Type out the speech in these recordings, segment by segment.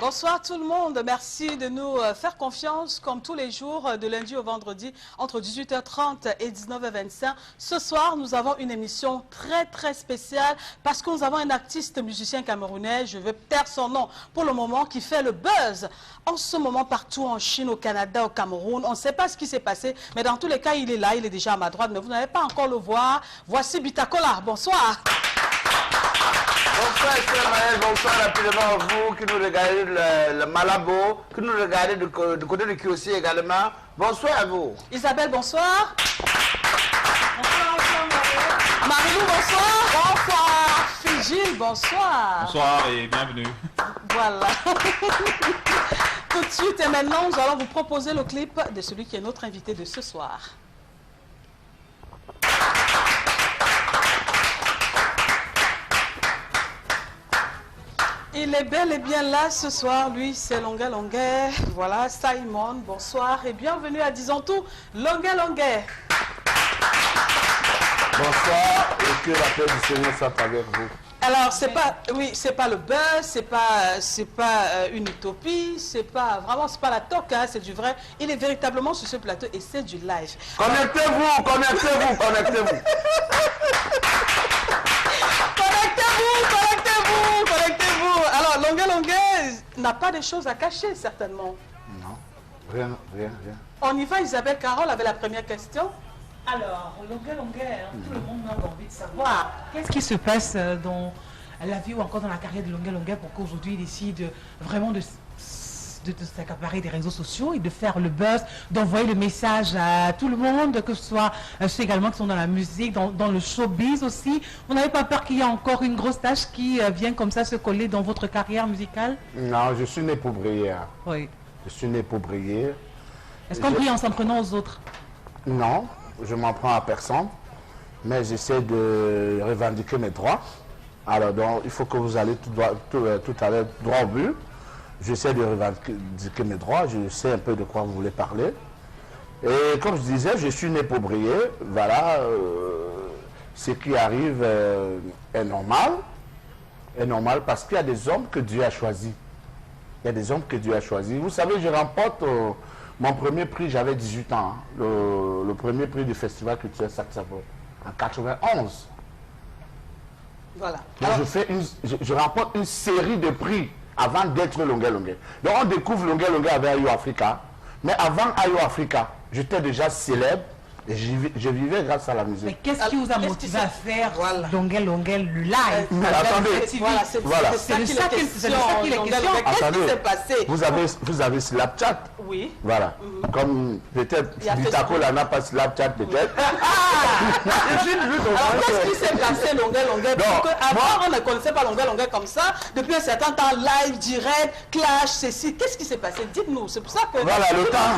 Bonsoir tout le monde, merci de nous faire confiance comme tous les jours de lundi au vendredi entre 18h30 et 19h25. Ce soir, nous avons une émission très spéciale parce que nous avons un artiste musicien camerounais, je vais taire son nom pour le moment, qui fait le buzz en ce moment partout en Chine, au Canada, au Cameroun. On ne sait pas ce qui s'est passé, mais dans tous les cas, il est là, il est déjà à ma droite, mais vous n'allez pas encore le voir. Voici Bitakola, bonsoir. Bonsoir Esther, bonsoir rapidement à vous qui nous regardez le Malabo, qui nous regardez du côté de Kiossi également. Bonsoir à vous. Isabelle, bonsoir. Bonsoir. Marilou, bonsoir. Bonsoir. Figile, bonsoir. Bonsoir et bienvenue. Voilà. Tout de suite et maintenant, nous allons vous proposer le clip de celui qui est notre invité de ce soir. Il est bel et bien là ce soir, lui c'est Longuet Longuet. Voilà, Simon, bonsoir et bienvenue à Disons Tout, Longuet Longuet. Bonsoir et que la paix du Seigneur soit avec vous. Alors c'est pas, oui, c'est pas le buzz, c'est pas une utopie, c'est pas la toque, hein, c'est du vrai. Il est véritablement sur ce plateau et c'est du live. Connectez-vous, connectez-vous, connectez-vous. Connectez-vous. Alors, Longuet Longuet n'a pas de choses à cacher, certainement. Non, rien. On y va, Isabelle. Carole avait la première question. Alors, Longuet Longuet, tout le monde a envie de savoir qu'est-ce qui se passe dans la vie ou encore dans la carrière de Longuet Longuet pour qu'aujourd'hui il décide vraiment de s'accaparer des réseaux sociaux et de faire le buzz, d'envoyer le message à tout le monde, que ce soit ceux également qui sont dans la musique, dans le showbiz aussi. Vous n'avez pas peur qu'il y ait encore une grosse tâche qui vient comme ça se coller dans votre carrière musicale? Non, je suis né pour briller. Oui. Je suis né pour briller. Est-ce qu'on brille en s'en prenant aux autres? Non, je m'en prends à personne, mais j'essaie de revendiquer mes droits. Alors donc, il faut que vous allez tout à l'heure droit au but. J'essaie de revendiquer mes droits, je sais un peu de quoi vous voulez parler. Et comme je disais, je suis né pour briller. Voilà, ce qui arrive est normal. Est normal parce qu'il y a des hommes que Dieu a choisis. Il y a des hommes que Dieu a choisis. Vous savez, je remporte mon premier prix, j'avais 18 ans. Hein, le premier prix du Festival culturel Saxaphone en 91. Voilà. Donc je remporte une série de prix avant d'être Longuet Longuet. Donc on découvre Longuet Longuet avec Ayo Africa. Mais avant Ayo Africa, j'étais déjà célèbre et je vivais grâce à la musique. Mais qu'est-ce qui vous a motivé à faire Longuet Longuet le live? Mais attendez, voilà, c'est de ça qu'il est question. Qu'est-ce qui s'est passé? Vous avez Snapchat? Oui. Voilà. Comme peut-être Bitakola n'a pas Snapchat peut-être. Alors qu'est-ce qui s'est passé Longuet Longuet? Parce qu'avant on ne connaissait pas Longuet Longuet comme ça. Depuis un certain temps, live, direct, clash, ceci. Qu'est-ce qui s'est passé? Dites-nous. C'est pour ça que... Voilà,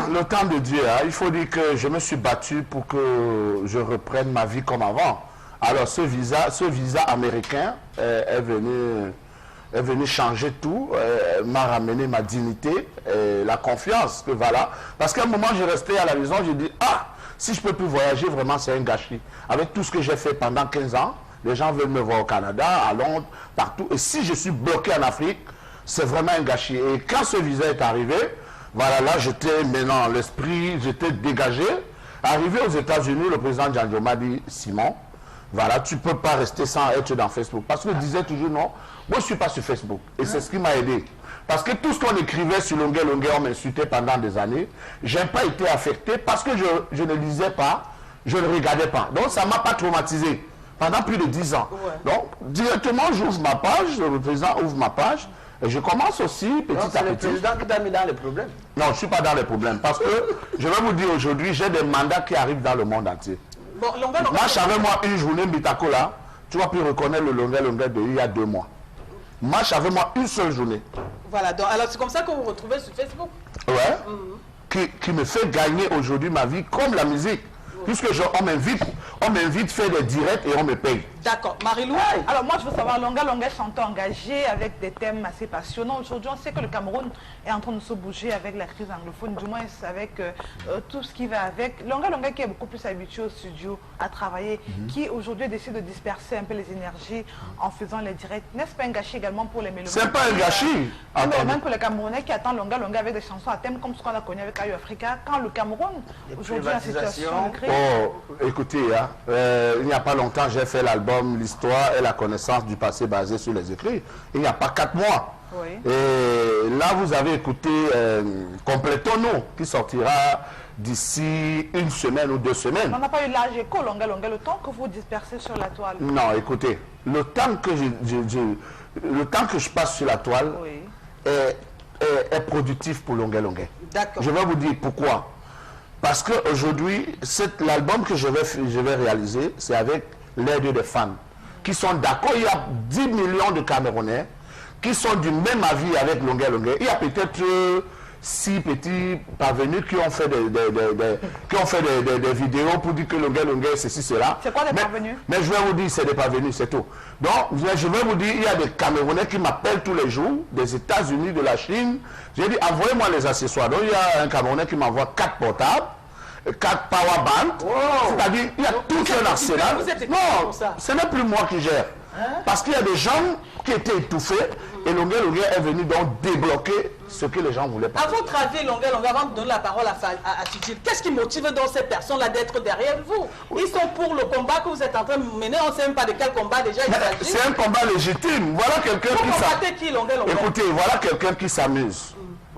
le temps de Dieu. Hein. Il faut dire que je me suis battu pour que je reprenne ma vie comme avant. Alors ce visa américain est venu changer tout, m'a ramené ma dignité, la confiance que voilà. Parce qu'à un moment, je restais à la maison, je dis, ah, si je peux plus voyager, vraiment c'est un gâchis. Avec tout ce que j'ai fait pendant 15 ans, les gens veulent me voir au Canada, à Londres, partout. Et si je suis bloqué en Afrique, c'est vraiment un gâchis. Et quand ce visa est arrivé, voilà, là j'étais maintenant l'esprit, j'étais dégagé. Arrivé aux États-Unis, le président Django m'a dit, Simon, voilà, tu ne peux pas rester sans être dans Facebook. Parce que je disais toujours non, moi je ne suis pas sur Facebook. Et c'est ce qui m'a aidé. Parce que tout ce qu'on écrivait sur Longuet Longuet, on m'insultait pendant des années. Je n'ai pas été affecté parce que je ne lisais pas, je ne regardais pas. Donc ça ne m'a pas traumatisé pendant plus de 10 ans. Ouais. Donc directement, j'ouvre ma page, le président ouvre ma page. Et je commence aussi petit à petit. C'est le président qui t'a mis dans les problèmes. Non, je ne suis pas dans les problèmes. Parce que, je vais vous dire aujourd'hui, j'ai des mandats qui arrivent dans le monde entier. Bon, marche avec moi une journée, Bitakola, tu vas plus reconnaître le Longuet Longuet d'il y a 2 mois. Marche avec moi une seule journée. Voilà, donc, alors c'est comme ça que vous vous retrouvez sur Facebook. Ouais. qui me fait gagner aujourd'hui ma vie comme la musique. Puisque on m'invite faire des directs et on me paye. D'accord. Marie-Lou? Alors moi je veux savoir, Longa Longa chanteur engagé avec des thèmes assez passionnants. Aujourd'hui on sait que le Cameroun est en train de se bouger avec la crise anglophone, du moins avec tout ce qui va avec. Longa Longa qui est beaucoup plus habitué au studio à travailler, qui aujourd'hui décide de disperser un peu les énergies en faisant les directs. N'est-ce pas un gâchis également pour les mélodies? C'est pas un gâchis. Mais même pour les Camerounais qui attendent Longa Longa avec des chansons à thème comme ce qu'on a connu avec Ayo Africa, quand le Cameroun aujourd'hui est en situation de crise. Oh, écoutez, hein, il n'y a pas longtemps, j'ai fait l'album L'histoire et la connaissance du passé basé sur les écrits. Il n'y a pas 4 mois. Oui. Et là, vous avez écouté Complétons-nous, qui sortira d'ici 1 semaine ou 2 semaines. On n'a pas eu l'âge écho, Longa Longa, le temps que vous dispersez sur la toile. Non, écoutez, le temps que je passe sur la toile Oui. est productif pour Longa Longa. D'accord. Je vais vous dire pourquoi. Parce qu'aujourd'hui, l'album que je vais réaliser, c'est avec l'aide des fans qui sont d'accord. Il y a 10 millions de Camerounais qui sont du même avis avec Longa Longa. Il y a peut-être 6 petits parvenus qui ont fait des vidéos pour dire que Longa Longa, ceci, cela. C'est quoi des parvenus? Mais je vais vous dire, c'est des parvenus, c'est tout. Donc, je vais vous dire, il y a des Camerounais qui m'appellent tous les jours, des États-Unis, de la Chine. J'ai dit, envoyez-moi les accessoires. Donc, il y a un Camerounais qui m'envoie 4 portables, 4 power bands. C'est-à-dire, il y a tout un arsenal. Non, ce n'est plus moi qui gère. Parce qu'il y a des gens qui étaient étouffés et Longa Longa est venu donc débloquer ce que les gens voulaient pas. À votre avis, Longa Longa, avant de donner la parole à Tidjil, qu'est-ce qui motive donc ces personnes-là d'être derrière vous? Ils sont pour le combat que vous êtes en train de mener. On ne sait même pas de quel combat déjà il s'agit. C'est un combat légitime. Voilà quelqu'un qui s'amuse. Qui, Longa Longa? Écoutez, voilà quelqu'un qui s'amuse.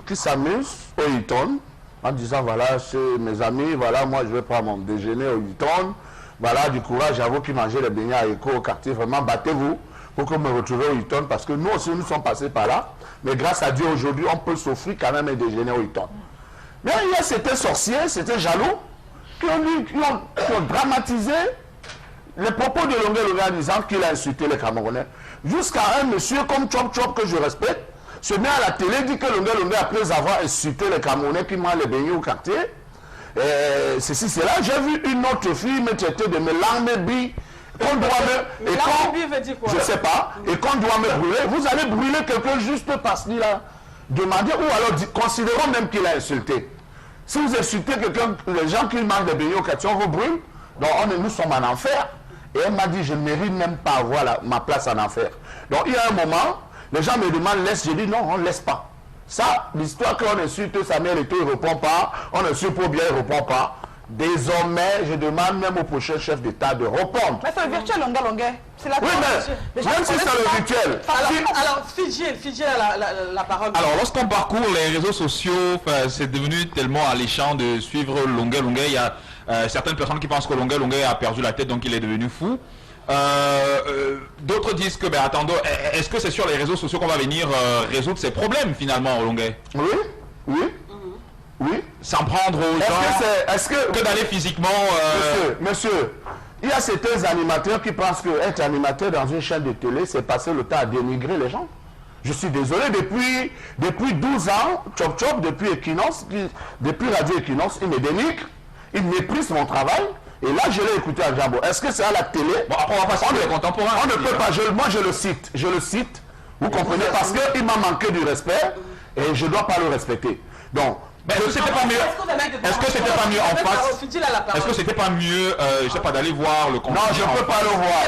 Qui s'amuse au Hilton en disant voilà, c'est mes amis, voilà, moi je vais prendre mon déjeuner au Hilton. Voilà, du courage à vous qui mangez les beignets à Écho au quartier. Vraiment, battez-vous pour que vous me retrouviez au Hilton. Parce que nous aussi, nous sommes passés par là. Mais grâce à Dieu, aujourd'hui, on peut s'offrir quand même un déjeuner au Hilton. Mais il y a certains sorciers, certains jaloux, qui ont dramatisé les propos de Longa Longa en disant qu'il a insulté les Camerounais. Jusqu'à un monsieur comme Chop Chop, que je respecte, se met à la télé, dit que Longa Longa, après avoir insulté les Camerounais qui mangent les beignets au quartier, ceci, c'est là. J'ai vu une autre fille me traiter de me langue qu'on doit me... veut dire quoi? Je sais pas. Et qu'on doit me brûler. Vous allez brûler quelqu'un juste parce qu'il a demandé, ou alors considérons même qu'il a insulté. Si vous insultez quelqu'un, les gens qui mangent des beignets au quartier, on vous brûle. Donc nous sommes en enfer. Et elle m'a dit, je ne mérite même pas avoir ma place en enfer. Donc il y a un moment, les gens me demandent, laisse. J'ai dit, non, on ne laisse pas. Ça, l'histoire qu'on insulte sa mère et tout, il ne répond pas. On insulte pour bien, il ne répond pas. Désormais, je demande même au prochain chef d'État de répondre. Mais c'est le virtuel Longa Longa. C'est la oui, mais même si c'est le virtuel. Alors, Fidjil a la parole. Alors, lorsqu'on parcourt les réseaux sociaux, c'est devenu tellement alléchant de suivre Longa Longa. Il y a certaines personnes qui pensent que Longa Longa a perdu la tête, donc il est devenu fou. D'autres disent que, ben attendons, est-ce que c'est sur les réseaux sociaux qu'on va venir résoudre ces problèmes finalement, Longa? Oui, oui, oui. Sans prendre aux gens est-ce que d'aller physiquement... Monsieur, il y a certains animateurs qui pensent qu'être animateur dans une chaîne de télé, c'est passer le temps à dénigrer les gens. Je suis désolé, depuis 12 ans, Chop Chop, depuis Equinox, depuis Radio Equinox, il me dénigre, il méprise mon travail. Et là, je l'ai écouté à Jambo. Est-ce que c'est à la télé? Bon, après, on va passer les contemporains. On ne peut pas. Moi, je le cite. Vous comprenez? Parce qu'il m'a manqué du respect et je ne dois pas le respecter. Donc, c'était pas mieux. Est-ce que c'était pas mieux en face? Est-ce que c'était pas mieux, je sais pas, d'aller voir le contenu? Non, je ne peux pas le voir.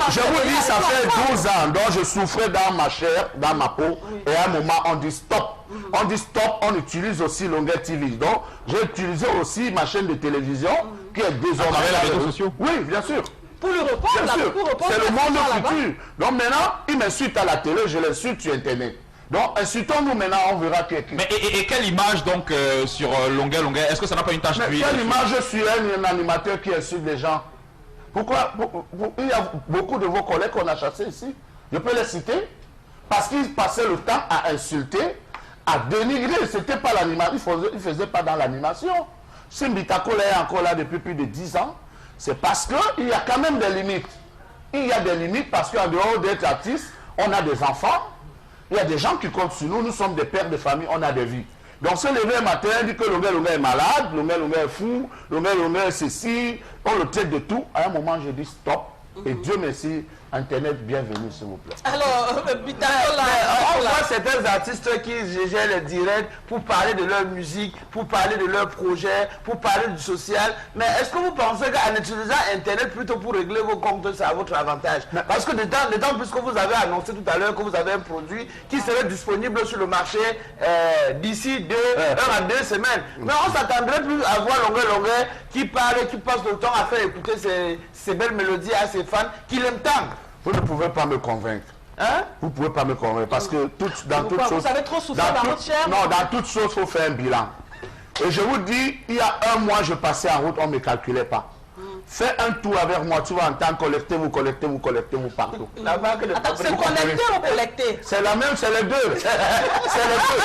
Je vous dis, ça fait 12 ans dont je souffrais dans ma chair, dans ma peau. Et à un moment, on dit stop. On dit stop, on utilise aussi Longa TV. Donc, j'ai utilisé aussi ma chaîne de télévision qui est désormais les réseaux sociaux. Oui, bien sûr. Pour le répondre, bien sûr. C'est le monde futur. Donc maintenant, il m'insulte à la télé, je l'insulte sur Internet. Donc, insultons-nous maintenant, on verra qui est qui. Mais et quelle image donc sur Longa Longa? Est-ce que ça n'a pas une tâche d'huile? Quelle image je suis un animateur qui insulte les gens? Pourquoi? Il y a beaucoup de vos collègues qu'on a chassés ici. Je peux les citer. Parce qu'ils passaient le temps à insulter, à dénigrer. C'était pas l'animation. Ils ne faisaient pas dans l'animation. Si Mbitakola est encore là depuis plus de 10 ans, c'est parce qu'il y a quand même des limites. Il y a des limites parce qu'en dehors d'être artiste, on a des enfants. Il y a des gens qui comptent sur nous. Nous sommes des pères de famille, on a des vies. Donc se lever un matin, dit que Longuet est malade, Longuet est fou, Longuet est ceci, on le traite de tout. À un moment, je dis stop. Et Dieu merci, Internet, bienvenue s'il vous plaît. Alors, On voit certains artistes qui gèrent les directs pour parler de leur musique, pour parler de leur projet, pour parler du social. Mais est-ce que vous pensez qu'en utilisant Internet plutôt pour régler vos comptes, c'est à votre avantage? Parce que d'autant plus que vous avez annoncé tout à l'heure que vous avez un produit qui serait disponible sur le marché d'ici 1 à 2 semaines. Mais on s'attendrait plus à voir Longuet qui parle, qui passe le temps à faire écouter ces belles mélodies à ses fans qui l'aiment tant. Vous ne pouvez pas me convaincre. Hein? Vous ne pouvez pas me convaincre parce que dans toute chose... Vous avez trop souffert dans votre chair? Non, dans toute chose, il faut faire un bilan. Et je vous dis, il y a 1 mois, je passais en route, on ne me calculait pas. Fais un tour avec moi, tu vas entendre collectez-vous partout. Attends, c'est connecté ou collecté? C'est la même, c'est les deux. C'est les deux.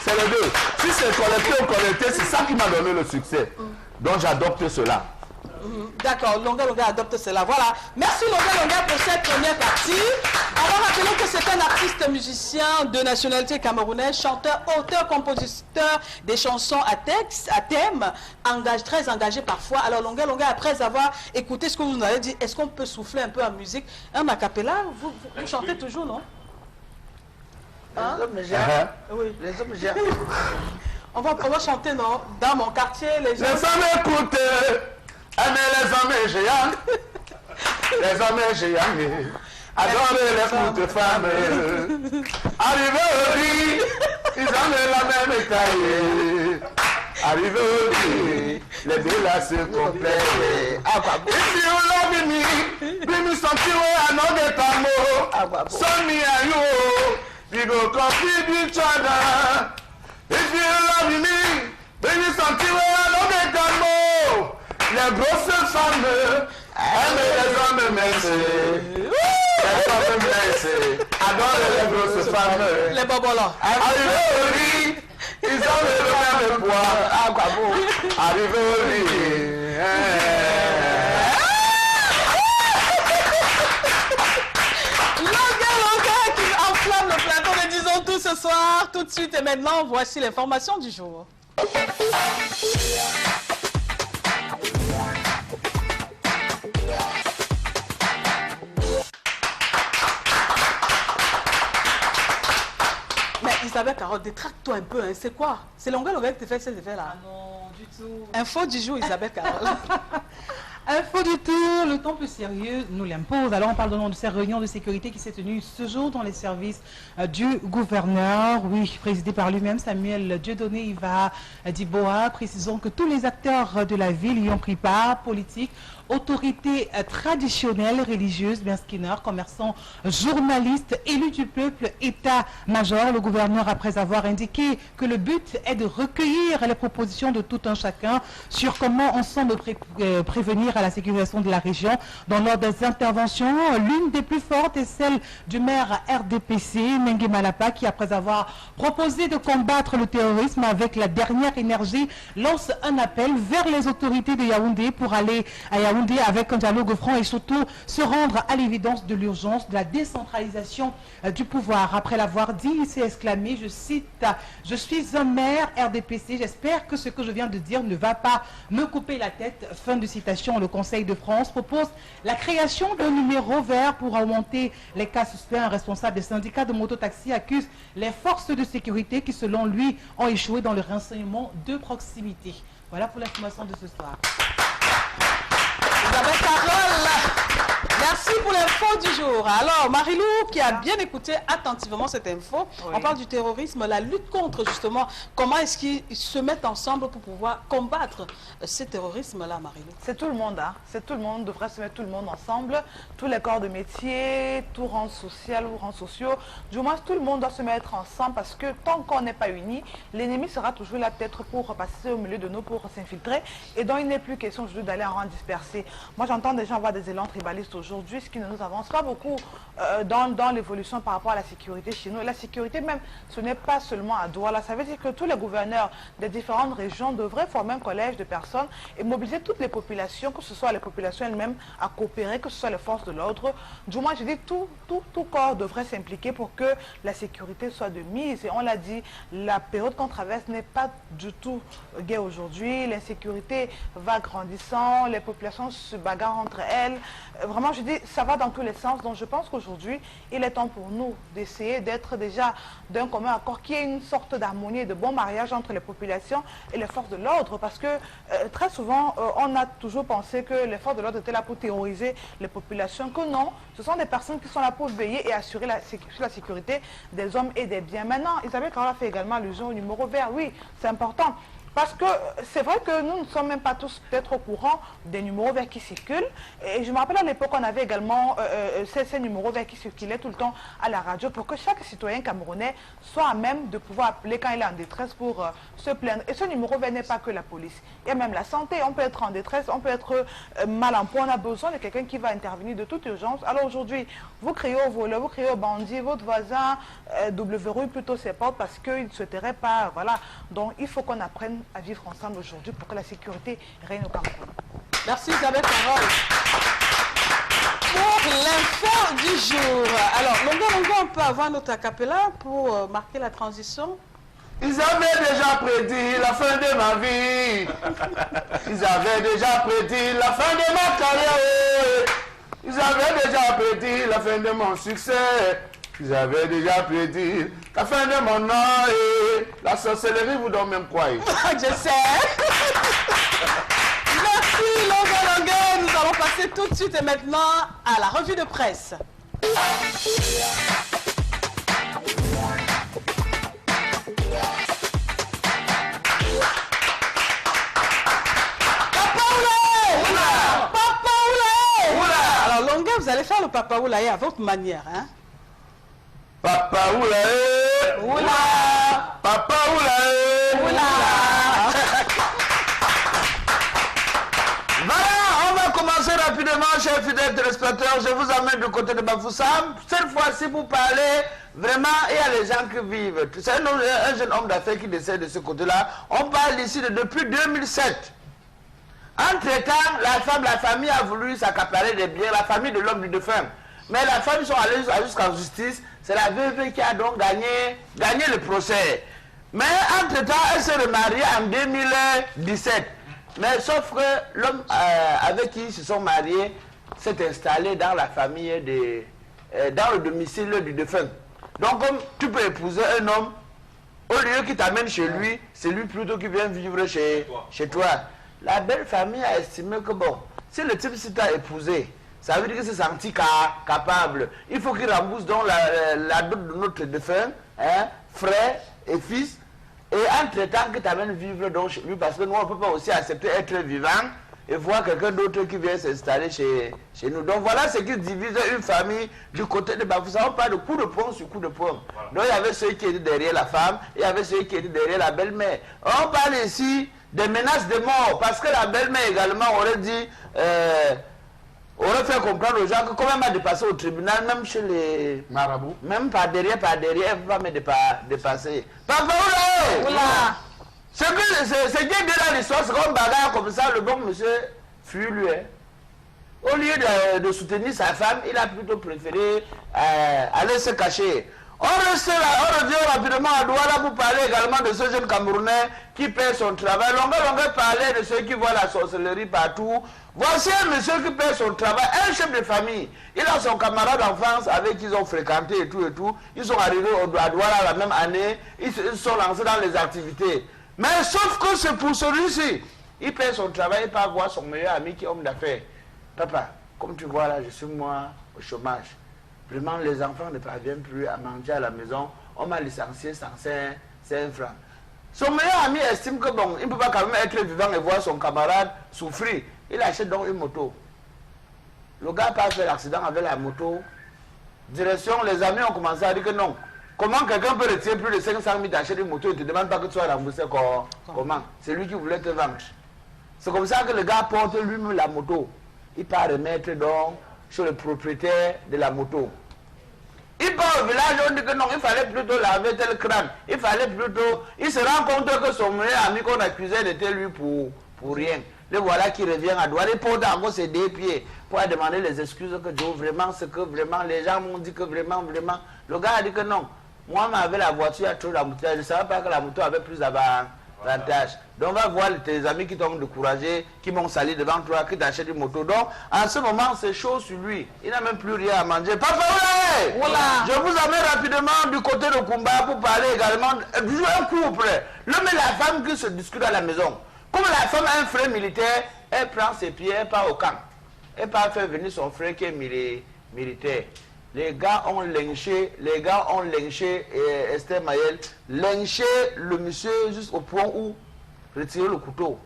C'est les deux. Si c'est collecté ou collecté, c'est ça qui m'a donné le succès. Donc j'adopte cela. D'accord, Longuet adopte cela. Voilà. Merci Longuet pour cette première partie. On va rappeler que c'est un artiste musicien de nationalité camerounaise, chanteur, auteur, compositeur des chansons à texte, à thème, très engagé parfois. Alors Longuet, après avoir écouté ce que vous nous avez dit, est-ce qu'on peut souffler un peu en musique? Un a cappella, vous chantez toujours, non? Hein? Les hommes gèrent. Oui. Les hommes gèrent. On va chanter, non? Dans mon quartier, les gens... Les hommes écoutent, aimer les hommes géants. Les hommes géants, adorer les petites femmes. Arrivé au lit, ils ont la même taille. Arrivé au lit, les deux là se complètent. If you love me, bring me something where I know get a more. Send me a you, we go complete each other. If you love me, bring me something where I know get a more. Les grosses femmes, aiment les hommes minces. Les femmes minces, adorent les grosses femmes. Les bobolas. Arrivé au lit, ils ont le même poids. Arrivé au lit. Longuet qui enflamme le plateau, mais disons tout ce soir, tout de suite et maintenant, voici l'information du jour. Mais Isabelle Carotte, détracte-toi un peu, hein. C'est quoi? C'est Longuet qui te fait ces effets-là? Ah non, du tout. Info du jour, Isabelle Carotte. Info du tour, le temps plus sérieux nous l'impose. Alors on parle de cette réunion de sécurité qui s'est tenue ce jour dans les services du gouverneur, oui, présidé par lui-même, Samuel Dieudonné Iva Diboa. Précisons que tous les acteurs de la ville y ont pris part, politiques, autorités traditionnelles, religieuses, bien skinner, commerçants, journalistes, élus du peuple, état-major. Le gouverneur, après avoir indiqué que le but est de recueillir les propositions de tout un chacun sur comment ensemble prévenir à la sécurisation de la région. Dans l'ordre des interventions, l'une des plus fortes est celle du maire RDPC, Mengue Malapa, qui, après avoir proposé de combattre le terrorisme avec la dernière énergie, lance un appel vers les autorités de Yaoundé pour aller à Yaoundé avec un dialogue franc et surtout se rendre à l'évidence de l'urgence de la décentralisation du pouvoir. Après l'avoir dit, il s'est exclamé, je cite, « Je suis un maire RDPC, j'espère que ce que je viens de dire ne va pas me couper la tête ». Fin de citation. Le Conseil de France propose la création d'un numéro vert pour augmenter les cas suspects. Un responsable des syndicats de mototaxi accuse les forces de sécurité qui, selon lui, ont échoué dans le renseignement de proximité. Voilà pour l'information de ce soir. Isabelle Carole, merci pour l'info du jour. Alors, Marilou, qui a bien écouté attentivement cette info, Oui. on parle du terrorisme, la lutte contre, justement, comment est-ce qu'ils se mettent ensemble pour pouvoir combattre ce terrorisme-là, Marilou? C'est tout le monde, hein. C'est tout le monde, devrait se mettre tout le monde ensemble, tous les corps de métier, tout rang social ou rang sociaux. Du moins, tout le monde doit se mettre ensemble parce que tant qu'on n'est pas unis, l'ennemi sera toujours là peut-être pour passer au milieu de nous, pour s'infiltrer. Et donc, il n'est plus question aujourd'hui d'aller en rang dispersé. Moi, j'entends des gens avoir des élans tribalistes aujourd'hui. aujourd'hui, ce qui ne nous avance pas beaucoup dans l'évolution par rapport à la sécurité chez nous. Et la sécurité même, ce n'est pas seulement à Douala. Ça veut dire que tous les gouverneurs des différentes régions devraient former un collège de personnes et mobiliser toutes les populations, que ce soit les populations elles-mêmes, à coopérer, que ce soit les forces de l'ordre. Du moins, je dis, tout corps devrait s'impliquer pour que la sécurité soit de mise. Et on l'a dit, la période qu'on traverse n'est pas du tout gaie aujourd'hui. L'insécurité va grandissant, les populations se bagarrent entre elles. Vraiment, je dis, ça va dans tous les sens. Donc, je pense qu'aujourd'hui, il est temps pour nous d'essayer d'être déjà d'un commun accord, qu'il y ait une sorte d'harmonie et de bon mariage entre les populations et les forces de l'ordre. Parce que très souvent, on a toujours pensé que les forces de l'ordre étaient là pour terroriser les populations, que non, ce sont des personnes qui sont là pour veiller et assurer la sécurité des hommes et des biens. Maintenant, Isabelle Carole a fait également allusion au numéro vert. Oui, c'est important. Parce que c'est vrai que nous ne sommes même pas tous peut-être au courant des numéros verts qui circulent. Et je me rappelle à l'époque, on avait également ces numéros verts qui circulaient tout le temps à la radio pour que chaque citoyen camerounais soit à même de pouvoir appeler quand il est en détresse pour se plaindre. Et ce numéro vert n'est pas que la police. Il y a même la santé. On peut être en détresse, on peut être mal en point. On a besoin de quelqu'un qui va intervenir de toute urgence. Alors aujourd'hui, vous criez au voleur, vous criez au bandit, votre voisin verrouille plutôt ses portes parce qu'il ne souhaiterait pas. Voilà. Donc il faut qu'on apprenne à vivre ensemble aujourd'hui pour que la sécurité règne au Cameroun. Merci Isabelle Carole. Pour l'info du jour. Alors, Longa, on peut avoir notre acapella pour marquer la transition? Ils avaient déjà prédit la fin de ma vie. Ils avaient déjà prédit la fin de ma carrière. Ils avaient déjà prédit la fin de mon succès. Ils avaient déjà prédit la fin de mon nom et la sorcellerie vous donne même quoi. Je sais. Merci Longa. Nous allons passer tout de suite et maintenant à la revue de presse. Alors Longa, vous allez faire le Papa Oulaye à votre manière, hein? Papa Oulaye, Oula, Papa Oulaye, oula. Voilà, on va commencer rapidement, chers fidèles téléspectateurs. Je vous amène du côté de Bafoussam. Cette fois-ci, pour parler, vraiment, il y a les gens qui vivent. C'est un jeune homme d'affaires qui décède de ce côté-là. On parle ici de depuis 2007. Entre-temps, la famille a voulu s'accaparer des biens, la famille de l'homme du défunt. Mais la famille sont allés jusqu'en justice. C'est la veuve qui a donc gagné le procès. Mais entre-temps, elle s'est remariée en 2017. Mais sauf que l'homme avec qui ils se sont mariés s'est installé dans la famille, dans le domicile du défunt. Donc comme tu peux épouser un homme, au lieu qu'il t'amène chez lui, c'est lui plutôt qui vient vivre chez toi. La belle famille a estimé que bon, si le type s'est épousé, ça veut dire qu'il s'est senti capable. Il faut qu'il rembourse donc la dot de notre défunt, hein, frère et fils. Et entre-temps, que tu amènes vivre donc chez lui, parce que nous, on ne peut pas aussi accepter être vivant et voir quelqu'un d'autre qui vient s'installer chez nous. Donc voilà ce qui divise une famille du côté de Bafoussam. On parle de coup de poing sur coup de poing. Voilà. Donc il y avait ceux qui étaient derrière la femme, et il y avait ceux qui étaient derrière la belle-mère. On parle ici des menaces de mort, parce que la belle-mère également aurait dit... aurait fait comprendre aux gens que quand même a dépassé au tribunal, même chez les marabouts, même par derrière, elle ne va pas me dépasser. Papa Oula! Ce qui est dans l'histoire, c'est qu'on bagarre comme ça, le bon monsieur fuit lui. Hein. Au lieu de soutenir sa femme, il a plutôt préféré aller se cacher. On revient rapidement à Douala pour parler également de ce jeune Camerounais qui perd son travail. Longa parlait de ceux qui voient la sorcellerie partout. Voici un monsieur qui perd son travail, un chef de famille. Il a son camarade d'enfance avec qui ils ont fréquenté et tout et tout. Ils sont arrivés à Douala la même année. Ils se sont lancés dans les activités. Mais sauf que c'est pour celui-ci. Il perd son travail, il part voir son meilleur ami qui est homme d'affaires. Papa, comme tu vois là, je suis moi au chômage. Vraiment, les enfants ne parviennent plus à manger à la maison. On m'a licencié sans 5 francs. Son meilleur ami estime que bon, il ne peut pas quand même être vivant et voir son camarade souffrir. Il achète donc une moto. Le gars a fait l'accident avec la moto. Direction, les amis ont commencé à dire que non. Comment quelqu'un peut retirer plus de 500 000 d'acheter une moto et ne te demande pas que tu sois remboursé? Comment? C'est lui qui voulait te vendre. C'est comme ça que le gars porte lui-même la moto. Il part remettre donc chez le propriétaire de la moto. Il part au village, on dit que non, il fallait plutôt laver tel crâne. Il fallait plutôt... Il se rend compte que son meilleur ami qu'on accusait était lui pour rien. Le voilà qui revient à Douala. Il porte encore ses deux pieds pour demander les excuses que Joe, vraiment, ce que vraiment, les gens m'ont dit que vraiment, vraiment. Le gars a dit que non. Moi, avec la voiture, il y a trop d'embouteillage. Je ne savais pas que la moto avait plus d'avantages. Donc, va voir tes amis qui t'ont découragé, qui m'ont sali devant toi, qui t'achètent une moto. Donc, en ce moment, c'est chaud sur lui. Il n'a même plus rien à manger. Papa, voilà. Je vous amène rapidement du côté de Kumba pour parler également d'un couple. L'homme et la femme qui se discutent à la maison. Comme la femme a un frère militaire, elle prend ses pieds, elle part au camp. Elle part faire venir son frère qui est militaire. Les gars ont lynché Esther Mayel, lynché le monsieur jusqu'au point où retirer le couteau.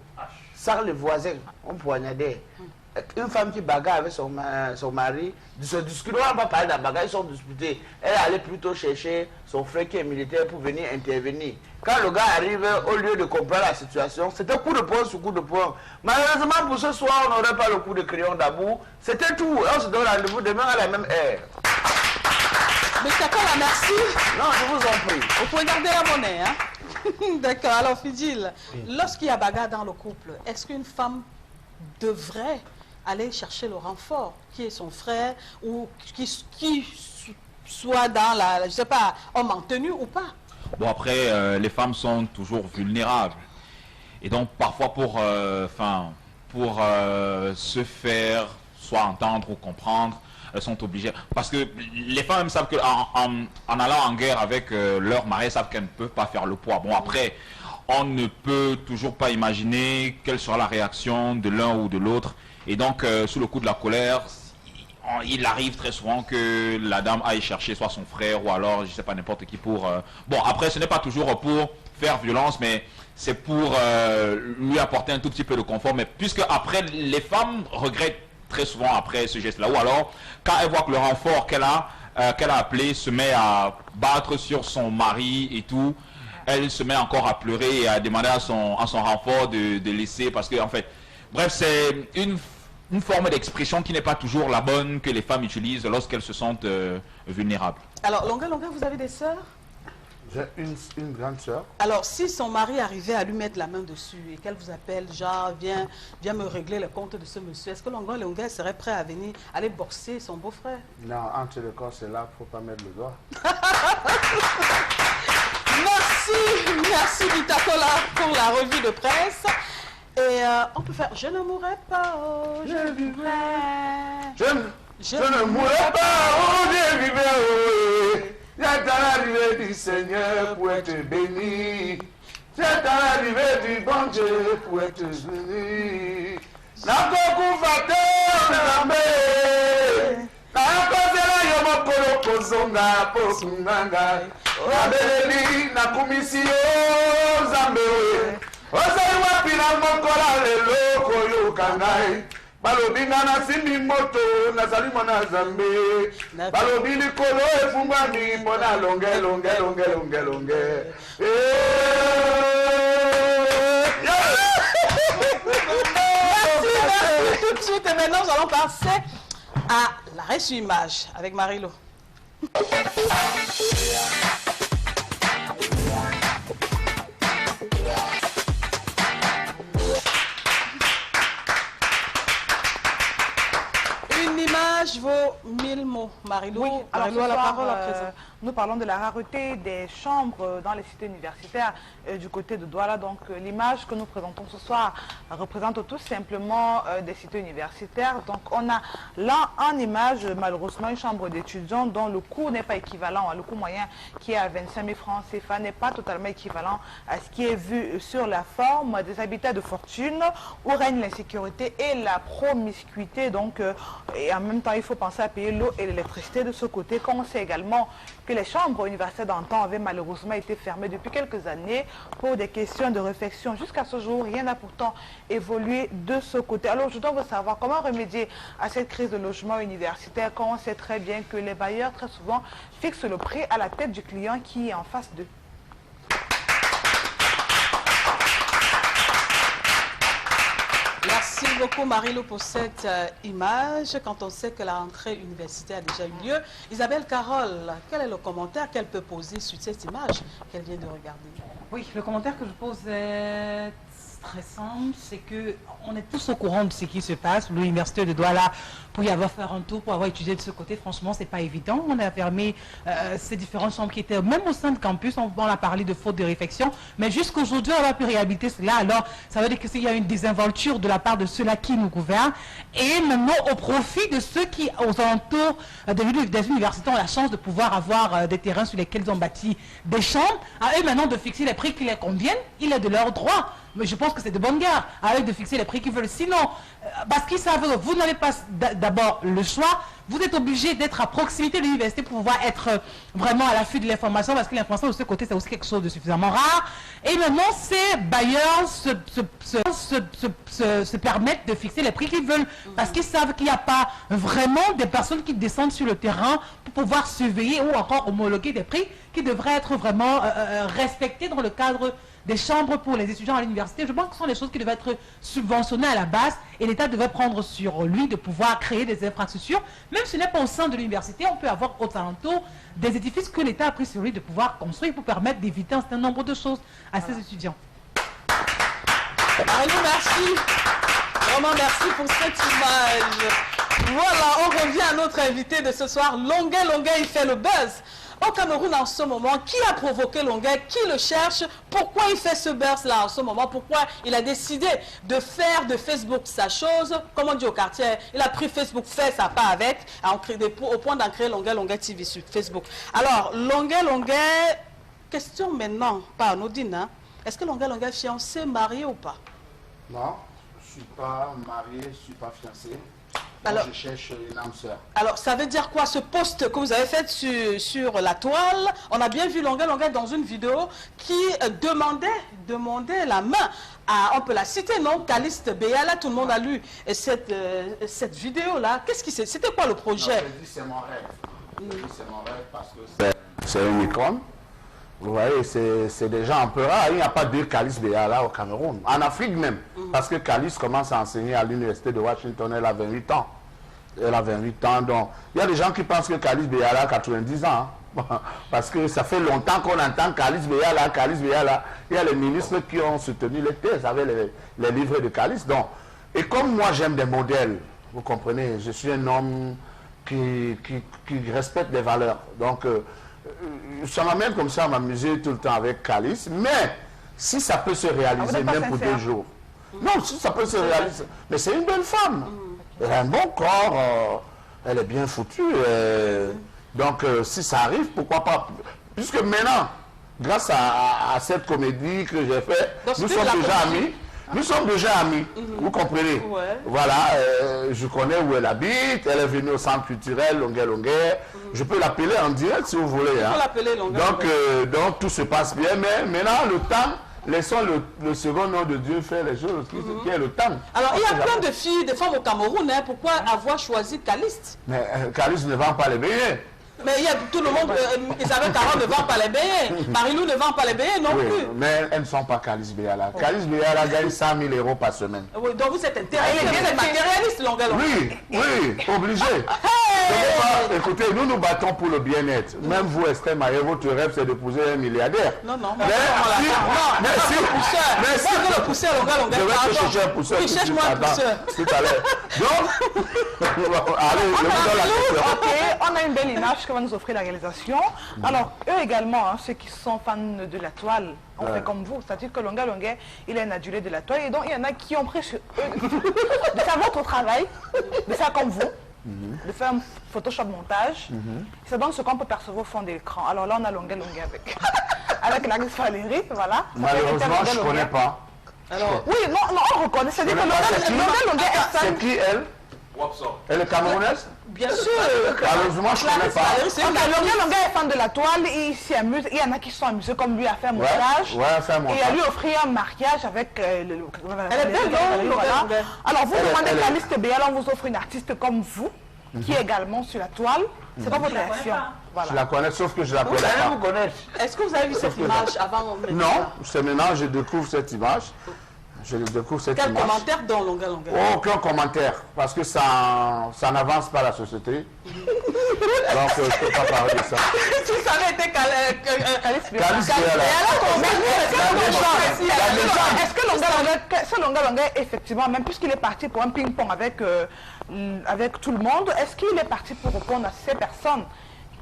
Sans les voisins, on poignardait. Une femme qui bagarre avec son mari, se discute, on va pas parler de la bagarre, ils sont disputés. Elle allait plutôt chercher son frère qui est militaire pour venir intervenir. Quand le gars arrive, au lieu de comprendre la situation, c'était coup de poing sur coup de poing. Malheureusement pour ce soir, on n'aurait pas le coup de crayon d'amour. C'était tout. On se donne rendez-vous demain à la même heure. Mais Takola, merci. Non, je vous en prie. Vous pouvez garder la monnaie, hein? D'accord, alors Fidil, lorsqu'il y a bagarre dans le couple, est-ce qu'une femme devrait aller chercher le renfort, qui est son frère, ou qui soit dans la, je sais pas, homme en tenue ou pas? Bon, après, les femmes sont toujours vulnérables. Et donc, parfois, pour se faire soit entendre ou comprendre, elles sont obligées. Parce que les femmes même savent qu'en allant en guerre avec leur mari, elles savent qu'elles ne peuvent pas faire le poids. Bon, après, on ne peut toujours pas imaginer quelle sera la réaction de l'un ou de l'autre. Et donc, sous le coup de la colère, il arrive très souvent que la dame aille chercher soit son frère ou alors, je ne sais pas, n'importe qui pour... Bon, après, ce n'est pas toujours pour faire violence, mais c'est pour lui apporter un tout petit peu de confort. Mais puisque après, les femmes regrettent très souvent après ce geste-là. Ou alors, quand elles voient que le renfort qu'elle a appelé se met à battre sur son mari et tout, elle se met encore à pleurer et à demander à son renfort de laisser, parce que en fait, bref, c'est une forme d'expression qui n'est pas toujours la bonne que les femmes utilisent lorsqu'elles se sentent vulnérables. Alors, Longa, vous avez des sœurs? J'ai une grande sœur. Alors, si son mari arrivait à lui mettre la main dessus et qu'elle vous appelle, genre, viens me régler le compte de ce monsieur, est-ce que Longa serait prêt à venir aller boxer son beau-frère? Non, entre les corps, c'est là, il ne faut pas mettre le doigt. Merci Bitakola pour la revue de presse. Et on peut faire je ne mourrai pas, oh, je vivrai. Je ne mourrai pas, oh, je vivrai. J'attends l'arrivée du Seigneur pour être béni. J'attends l'arrivée du bon Dieu pour être béni. Nakoku fato nambe. Nakozela yomokolo kozonga posunganga. Rabeli nakumisio zambe. Osai wapina mokola lelo koyo kangai. Balobinga na simbi moto na salimo na zambe. Balobini kolo efungwani mona longe. Merci tout de suite. Et maintenant, nous allons passer à l'arrêt sur image avec Marilo. Une image vaut 1000 mots. Marilo, oui, alors Marilo a la parole à présent. Nous parlons de la rareté des chambres dans les cités universitaires du côté de Douala. Donc l'image que nous présentons ce soir représente tout simplement des cités universitaires. Donc on a là en image malheureusement une chambre d'étudiants dont le coût n'est pas équivalent. Le coût moyen qui est à 25 000 francs CFA n'est pas totalement équivalent à ce qui est vu sur la forme des habitats de fortune où règne l'insécurité et la promiscuité. Donc et en même temps il faut penser à payer l'eau et l'électricité de ce côté. Comme on sait également que les chambres universitaires d'antan avaient malheureusement été fermées depuis quelques années pour des questions de réfection. Jusqu'à ce jour, rien n'a pourtant évolué de ce côté. Alors, je dois vous savoir comment remédier à cette crise de logement universitaire quand on sait très bien que les bailleurs, très souvent, fixent le prix à la tête du client qui est en face d'eux. Merci beaucoup Marie-Lou pour cette image. Quand on sait que la rentrée universitaire a déjà eu lieu, Isabelle Carole, quel est le commentaire qu'elle peut poser sur cette image qu'elle vient de regarder? Oui, le commentaire que je pose est très simple, c'est que on est tous au courant de ce qui se passe. L'université de Douala, pour y avoir fait un tour, pour avoir étudié de ce côté, franchement, c'est pas évident. On a fermé ces différentes chambres qui étaient, même au sein de campus, on a parlé de faute de réflexion, mais jusqu'aujourd'hui, on n'a pu réhabiliter cela. Alors, ça veut dire qu'il y a une désinvolture de la part de ceux-là qui nous gouvernent, et maintenant au profit de ceux qui, aux alentours des universités, ont la chance de pouvoir avoir des terrains sur lesquels ils ont bâti des chambres, à eux maintenant de fixer les prix qui les conviennent. Il est de leur droit. Mais je pense que c'est de bonne guerre, avec de fixer les prix qu'ils veulent. Sinon, parce qu'ils savent que vous n'avez pas d'abord le choix, vous êtes obligé d'être à proximité de l'université pour pouvoir être vraiment à l'affût de l'information, parce que l'information de ce côté, c'est aussi quelque chose de suffisamment rare. Et maintenant, ces bailleurs se permettent de fixer les prix qu'ils veulent, parce qu'ils savent qu'il n'y a pas vraiment des personnes qui descendent sur le terrain pour pouvoir surveiller ou encore homologuer des prix qui devraient être vraiment respectés dans le cadre des chambres pour les étudiants à l'université. Je pense que ce sont des choses qui devaient être subventionnées à la base et l'État devait prendre sur lui de pouvoir créer des infrastructures. Même si ce n'est pas au sein de l'université, on peut avoir aux alentours des édifices que l'État a pris sur lui de pouvoir construire pour permettre d'éviter un certain nombre de choses à ses étudiants. Marie-Lou, merci. Vraiment merci pour cette image. Voilà, on revient à notre invité de ce soir. Longuet, il fait le buzz. Au Cameroun en ce moment, qui a provoqué Longuet? Qui le cherche? Pourquoi il fait ce burst-là en ce moment? Pourquoi il a décidé de faire de Facebook sa chose? Comme on dit au quartier, il a pris Facebook, fait sa part avec, au point d'en créer Longuet TV sur Facebook. Alors, Longuet, question maintenant, pas anodine, hein? Est-ce que Longuet est fiancé, marié ou pas? Non, je ne suis pas marié, je ne suis pas fiancé. Alors, je cherche une âme sœur. Alors, ça veut dire quoi ce post que vous avez fait sur la toile? On a bien vu Longuet dans une vidéo qui demandait la main à, on peut la citer, non? Caliste Béala, tout le monde a lu cette vidéo-là. Qu'est-ce qui c'est? C'était quoi le projet? Non, je dis c'est mon rêve. Je dis c'est mon rêve parce que c'est une icône. Vous voyez, c'est déjà un peu rare. Il n'y a pas de Caliste Béala au Cameroun. En Afrique même. Parce que Caliste commence à enseigner à l'université de Washington, elle a 28 ans. Elle a 28 ans, donc il y a des gens qui pensent que Caliste Béala a 90 ans. Hein. Parce que ça fait longtemps qu'on entend Caliste Béala, Caliste Béala. Il y a les ministres qui ont soutenu les thèses avec les livres de Caliste. Donc, et comme moi j'aime des modèles, vous comprenez, je suis un homme qui respecte les valeurs. Donc, ça m'amène comme ça à m'amuser tout le temps avec Caliste. Mais si ça peut se réaliser même pour 2 jours. Non, si ça peut se réaliser. Mais c'est une belle femme. Elle a un bon corps, elle est bien foutue. Donc, si ça arrive, pourquoi pas? Puisque maintenant, grâce à cette comédie que j'ai faite, nous sommes déjà amis. Nous sommes déjà amis, vous comprenez? Ouais. Voilà, je connais où elle habite, elle est venue au centre culturel Longuet. Je peux l'appeler en direct si vous voulez. Hein. L'appeler Longuet. Donc tout se passe bien, mais maintenant le temps, laissons le second nom de Dieu faire les choses, qui est le temps. Alors il y a plein de filles, de femmes au Cameroun, hein, pourquoi avoir choisi Caliste? Mais Caliste ne vend pas les beignets. Mais il y a tout le monde, Isabelle Carole ne vend pas les beignets, Marie-Lou ne vend pas les beignets non plus. Mais elles ne sont pas Caliste Béala. Caliste Béala gagne 100 000 € par semaine. Oui, donc vous êtes intéressé, vous êtes matérialiste, Longuet. Oui, obligé. Écoutez, nous battons pour le bien-être. Même vous, Esther Marie, votre rêve, c'est d'épouser un milliardaire. Non. Mais si le pousseur, Longuet. Je vais te chercher un pousseur. Oui, cherche-moi un pousseur. Tout à l'heure. Donc, allez, je vous donne la question. Ok, on a une belle image que va nous offrir la réalisation. Alors, eux également, hein, ceux qui sont fans de la toile, on fait comme vous. C'est-à-dire que Longuet, il est un adulé de la toile. Et donc, il y en a qui ont pris sur eux de faire votre travail, de faire comme vous, de faire un Photoshop montage. C'est donc ce qu'on peut percevoir au fond de l'écran. Alors là, on a Longuet avec Larisse Valérie, voilà. Malheureusement, je ne connais pas. Alors, oui, non, on reconnaît. C'est-à-dire que Longuet est fan. C'est qui elle? Elle est camerounaise? Bien sûr. Malheureusement, je ne connais pas. Longuet est fan de la toile, il s'y amuse. Il y en a qui sont amusés comme lui à faire montage. Et à lui offrir un mariage avec elle est belle, voilà. Alors vous demandez Caliste Béala, on vous offre une artiste comme vous, qui est également sur la toile. C'est pas votre réaction. Je la connais, sauf que je la connais pas. Est-ce que vous avez vu cette image avant? Non, c'est maintenant que je découvre cette image. je découvre cette Quel image. commentaire dans Longa Longa? Aucun commentaire, parce que ça n'avance pas la société. Donc, je ne peux pas parler de ça. Si ça avait été Calice Et alors, est-ce que ce Longa Longa, effectivement, même puisqu'il est parti pour un ping-pong avec tout le monde, est-ce qu'il est parti pour répondre à ces personnes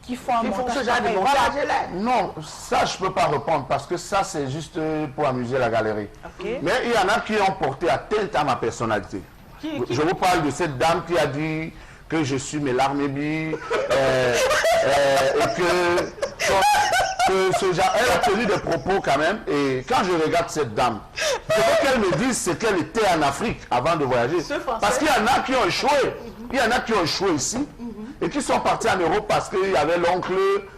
qui font un montage ce genre de pareil? montage-là. Non, ça, je ne peux pas répondre, parce que ça, c'est juste pour amuser la galerie. Ok. Mais il y en a qui ont porté atteinte à ma personnalité. Je vous parle de cette dame qui a dit que je suis mes larmes et billes, et que ce genre, elle a tenu des propos quand même. Et quand je regarde cette dame, ce qu'elle me dit, c'est qu'elle était en Afrique avant de voyager. Parce qu'il y en a qui ont échoué. Il y en a qui ont échoué ici et qui sont partis en Europe parce qu'il y avait l'oncle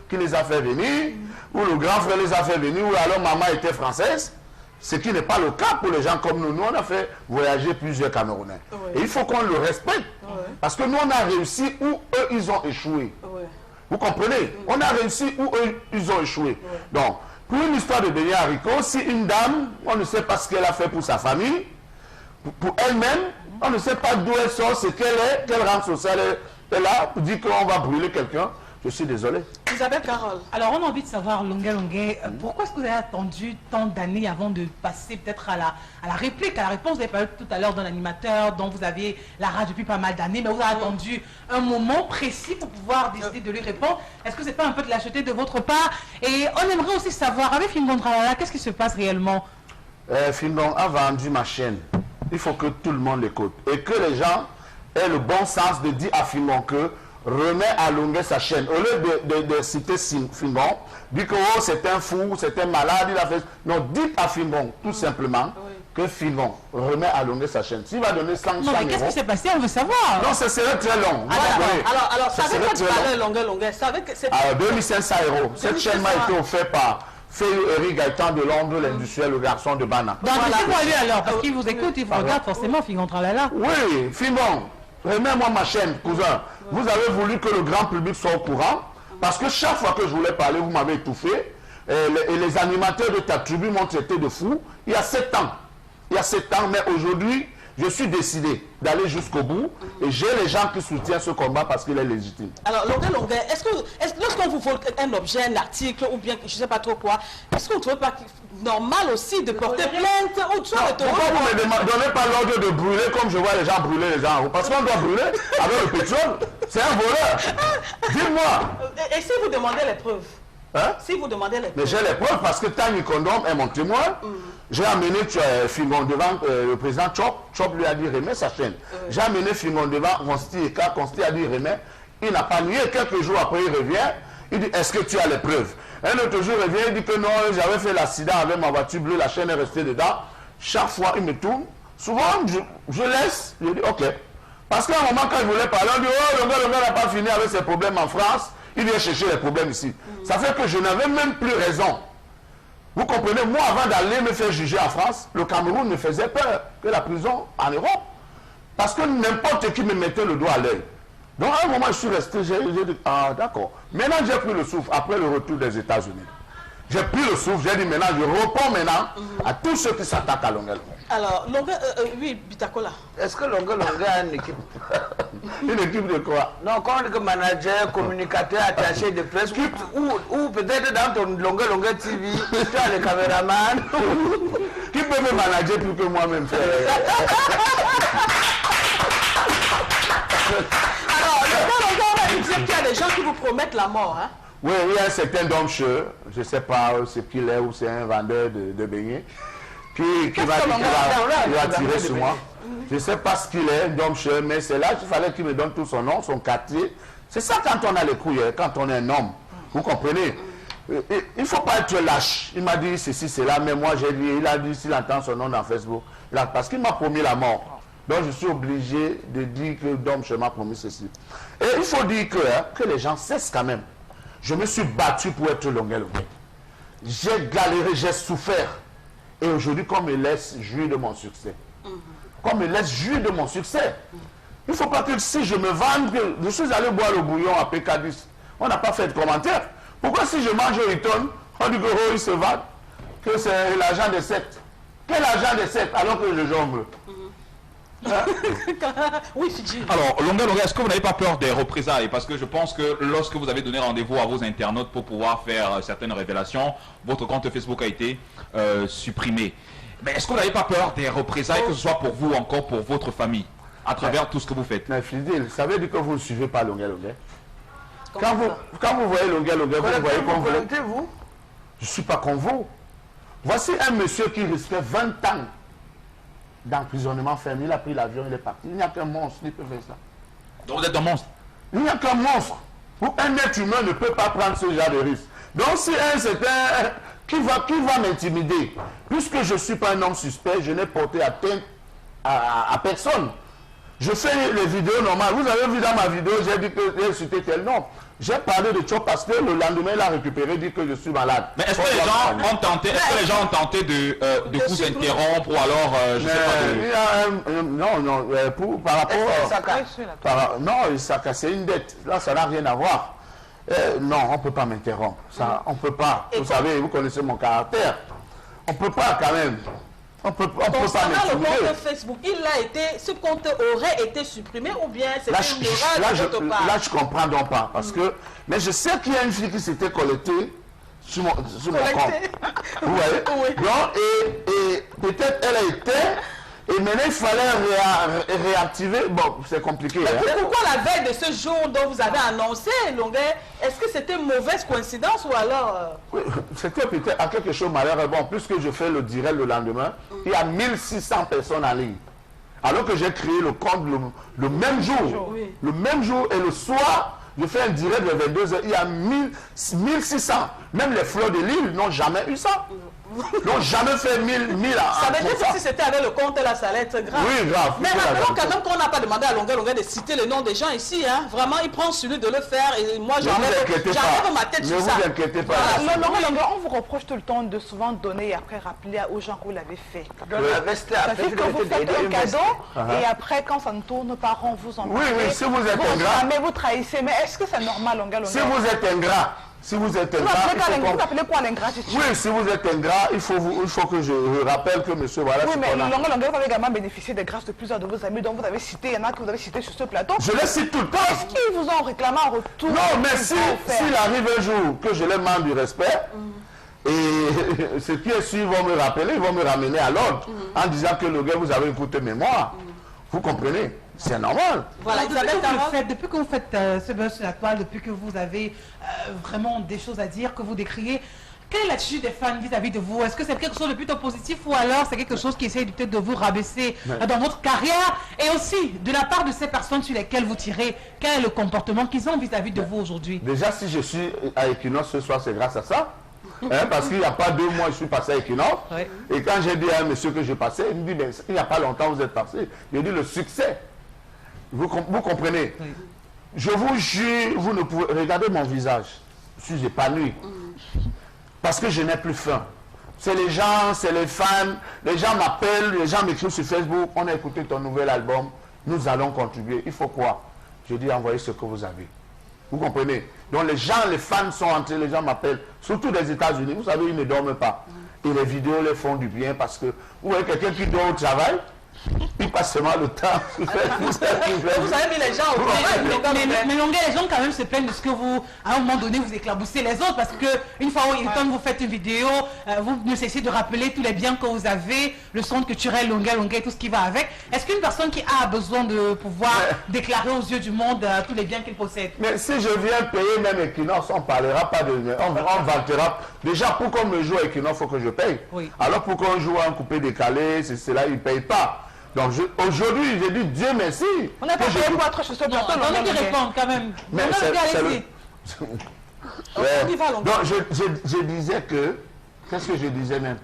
qui les a fait venir, ou le grand frère les a fait venir, ou alors maman était française. Ce qui n'est pas le cas pour les gens comme nous. Nous, on a fait voyager plusieurs Camerounais. Oui. Et il faut qu'on le respecte. Oui. Parce que nous, on a réussi où eux, ils ont échoué. Oui. Vous comprenez? On a réussi où eux, ils ont échoué. Donc, pour une histoire de beignet haricot, si une dame, on ne sait pas ce qu'elle a fait pour sa famille, pour elle-même, on ne sait pas d'où elle sort, ce qu'elle est, quel rang social elle est là, pour dire qu'on va brûler quelqu'un. Je suis désolé. Isabelle Carole. Alors, on a envie de savoir, Longa Longa, pourquoi est-ce que vous avez attendu tant d'années avant de passer peut-être à la réplique, à la réponse? Vous avez parlé tout à l'heure d'un animateur dont vous avez la rage depuis pas mal d'années, mais vous avez attendu un moment précis pour pouvoir décider de lui répondre. Est-ce que c'est pas un peu de lâcheté de votre part? Et on aimerait aussi savoir, avec Fingon Tralala, qu'est-ce qui se passe réellement? Fingon a vendu ma chaîne. Il faut que tout le monde l'écoute. Et que les gens aient le bon sens de dire à Fingon que remet à Longa sa chaîne. Au lieu de citer Fingon, dit que oh, c'est un fou, c'est un malade, il a fait... Non, dites à Fingon, tout simplement, que Fingon remet à Longa sa chaîne. S'il va donner 100 Non, mais qu'est-ce qui s'est passé? On veut savoir. Non, ça serait très long. Alors, Ça ça veut serait que tu très parlais long. Longa Longa. Ça veut que c'est... Alors, 2500 €. Cette 2500 chaîne m'a été offerte par Feu Eric Gaëtan de Londres, l'industriel, le garçon de Bana. Donc, laissez-moi lui alors, parce qu'il vous écoute, il vous regarde forcément, Fingon Tralala. Oui, Fingon, remets-moi ma chaîne, cousin. Vous avez voulu que le grand public soit au courant, parce que chaque fois que je voulais parler, vous m'avez étouffé. Et les animateurs de ta tribu m'ont traité de fou. Il y a 7 ans. Il y a 7 ans, mais aujourd'hui, je suis décidé d'aller jusqu'au bout. Et j'ai les gens qui soutiennent ce combat parce qu'il est légitime. Alors, Longa Longa, est-ce que lorsqu'on vous vole un objet, un article, ou bien je ne sais pas trop quoi, est-ce qu'on ne trouve pas normal aussi de porter plainte ou de soit Pourquoi vous ne me donnez pas l'ordre de brûler comme je vois les gens brûler les gens? Parce qu'on doit brûler avec le pétrole. C'est un voleur. Dis-moi. Et si vous demandez les preuves? Hein? Si vous demandez les preuves? Mais j'ai les preuves parce que Tanguy Kondom est mon témoin. J'ai amené Fingon devant le président Chop. Chop lui a dit remet sa chaîne. J'ai amené Fingon devant Consti et quand Consti a dit remet, il n'a pas nié. Quelques jours après, il revient. Il dit est-ce que tu as les preuves? Un autre jour, il revient, il dit que non, j'avais fait l'accident avec ma voiture bleue, la chaîne est restée dedans. Chaque fois, il me tourne. Souvent, je laisse. Je dis ok. Parce qu'à un moment, quand je voulais parler, on dit oh, le gars n'a pas fini avec ses problèmes en France. Il vient chercher les problèmes ici. Ça fait que je n'avais même plus raison. Vous comprenez, moi, avant d'aller me faire juger en France, le Cameroun me faisait peur que la prison en Europe. Parce que n'importe qui me mettait le doigt à l'œil. Donc, à un moment, je suis resté, j'ai dit, ah, d'accord. Maintenant, j'ai pris le souffle après le retour des États-Unis. J'ai pris le souffle, j'ai dit, maintenant, je réponds maintenant à tous ceux qui s'attaquent à Longa Longa. Alors, Longa, oui, Bitakola. Est-ce que Longa Longa a une équipe? Une équipe de quoi? Non, quand on dit que manager, communicateur, attaché de presse, ou peut-être dans ton Longa Longa TV, tu as les caméramans. Qui peut me manager plus que moi-même faire? Alors, Longa, on va dire qu'il y a des gens qui vous promettent la mort, hein? Oui, il y a un certain Domcheux, je ne sais pas ce qu'il est, ou c'est un vendeur de beignets, qui va tirer sur moi. Je ne sais pas ce qu'il est, Domcheux, mais c'est là qu'il fallait qu'il me donne tout son nom, son quartier. C'est ça quand on a les couilles, quand on est un homme. Vous comprenez? Il ne faut pas être lâche. Il m'a dit ceci, cela, mais moi j'ai dit, il a dit s'il entend son nom dans Facebook, parce qu'il m'a promis la mort. Donc je suis obligé de dire que Domcheux m'a promis ceci. Et il faut dire que les gens cessent quand même. Je me suis battu pour être Longa Longa. J'ai galéré, j'ai souffert. Et aujourd'hui, qu'on me laisse jouir de mon succès. Qu'on me laisse jouir de mon succès. Il ne faut pas que si je me vante, que je suis allé boire le bouillon à PK10. On n'a pas fait de commentaire. Pourquoi si je mange au Hilton, on dit que oh, il se vante, que c'est l'argent des sectes? Quel argent de secte alors que je jongle? Oui, Fidji. Alors, Longa Longa, est-ce que vous n'avez pas peur des représailles? Parce que je pense que lorsque vous avez donné rendez-vous à vos internautes pour pouvoir faire certaines révélations, votre compte Facebook a été supprimé. Mais est-ce que vous n'avez pas peur des représailles, que ce soit pour vous ou encore pour votre famille, à travers tout ce que vous faites? Mais Fidèle, ça veut dire que vous ne suivez pas Longa Longa. Quand vous voyez Longa Longa, vous voyez comme vous. Connectez-vous. Je ne suis pas comme vous. Voici un monsieur qui risquait 20 ans d'emprisonnement fermé. Il a pris l'avion, il est parti. Il n'y a qu'un monstre qui peut faire ça. Donc vous êtes un monstre? Il n'y a qu'un monstre. Un être humain ne peut pas prendre ce genre de risque. Donc si c'est un qui va m'intimider, puisque je ne suis pas un homme suspect, je n'ai porté atteinte à personne. Je fais les vidéos normales. Vous avez vu dans ma vidéo, j'ai dit que j'ai cité tel nom. J'ai parlé de Tchop parce que le lendemain, il a récupéré, dit que je suis malade. Mais est-ce que les gens ont tenté, de vous interrompre ou alors, je sais pas, par rapport... non, ça a cassé une dette. Là, ça n'a rien à voir. Non, on ne peut pas m'interrompre. On ne peut pas. Vous savez, vous connaissez mon caractère. On ne peut pas quand même. On peut pas le compte Facebook, ce compte aurait été supprimé ou bien c'est une erreur de votre part? Là, je comprends donc pas. Parce que, mais je sais qu'il y a une fille qui s'était collectée sur mon compte. Vous voyez? Oui. Donc, et peut-être elle a été... Et maintenant, il fallait réactiver. Bon, c'est compliqué. Mais pourquoi la veille de ce jour dont vous avez annoncé, Longa, est-ce que c'était une mauvaise coïncidence ou alors... Oui, c'était peut-être à quelque chose malheureux. Bon, puisque je fais le direct le lendemain, il y a 1600 personnes en ligne. Alors que j'ai créé le compte le même jour. Oui. Le même jour et le soir, je fais un direct de 22 h. Il y a 1600. Même les fleurs de l'île n'ont jamais eu ça. N'ont jamais fait 1000 Ça veut dire que si c'était avec le compte là, ça allait être grave. Oui, grave. Mais rappelons quand même qu'on n'a pas demandé à Longa de citer le nom des gens ici. Hein. Vraiment, il prend celui de le faire et moi j'enlève ma tête sur ça. Ne vous inquiétez pas. Longa, on vous reproche tout le temps de souvent donner et après rappeler aux gens que vous l'avez fait. Ça fait que vous faites un cadeau et après quand ça ne tourne pas, on vous en parle. Oui, si vous êtes ingrat. Mais vous trahissez. Mais est-ce que c'est normal, Longa? Si vous êtes ingrat. Si vous êtes ingrat, vous appelez quoi l'ingratitude? Oui, si vous êtes ingrat, il faut que je rappelle que monsieur, voilà. Oui, mais Longa, vous avez également bénéficié des grâces de plusieurs de vos amis dont vous avez cité, il y en a que vous avez cité sur ce plateau. Je les cite tout le temps. Est-ce qu'ils vous ont réclamé en retour? Non, mais s'il arrive un jour que je leur manque du respect, et ceux qui est sûr vont me rappeler, ils vont me ramener à l'ordre en disant que le gars, vous avez une courte mémoire. Vous comprenez? C'est normal. Voilà, depuis que vous faites ce buzz sur la toile, depuis que vous avez vraiment des choses à dire, que vous décriez, quelle est l'attitude des fans vis-à-vis de vous? Est-ce que c'est quelque chose de plutôt positif ou alors c'est quelque chose qui essaie peut-être de vous rabaisser dans votre carrière? Et aussi, de la part de ces personnes sur lesquelles vous tirez, quel est le comportement qu'ils ont vis-à-vis de vous aujourd'hui? Déjà, si je suis à Equinox ce soir, c'est grâce à ça. Parce qu'il n'y a pas 2 mois, je suis passé à Equinox. Et quand j'ai dit à un monsieur que j'ai passé, il me dit, mais il n'y a pas longtemps, vous êtes passé. Il dit, le succès. Vous comprenez? Oui. Je vous jure, vous ne pouvez... Regardez mon visage. Je suis épanoui. Parce que je n'ai plus faim. C'est les gens, c'est les fans. Les gens m'appellent, les gens m'écrivent sur Facebook. On a écouté ton nouvel album. Nous allons contribuer. Il faut quoi? Je dis, envoyez ce que vous avez. Vous comprenez? Donc les gens, les fans sont entrés, les gens m'appellent. Surtout des États-Unis. Vous savez, ils ne dorment pas. Et les vidéos les font du bien parce que vous voyez quelqu'un qui dort au travail. Il passe seulement le temps. Vous avez mis les gens au travail. Mais Longa, les gens quand même se plaignent de ce que vous, à un moment donné, vous éclaboussez les autres parce que une fois quand vous faites une vidéo, vous ne cessez de rappeler tous les biens que vous avez, le son culturel Longa et tout ce qui va avec. Est-ce qu'une personne qui a besoin de pouvoir déclarer aux yeux du monde tous les biens qu'il possède? Mais si je viens payer même Equinox, on ne parlera pas de... On vantera. Déjà, pour qu'on me joue à Equinox, il faut que je paye. Oui. Alors pour qu'on joue à un coupé décalé, c'est cela, il ne paye pas. Donc aujourd'hui, j'ai dit Dieu merci. On n'a pas payé pour être sur ce plateau. On qui répond quand même. Mais donc je disais que... Qu'est-ce que je disais même?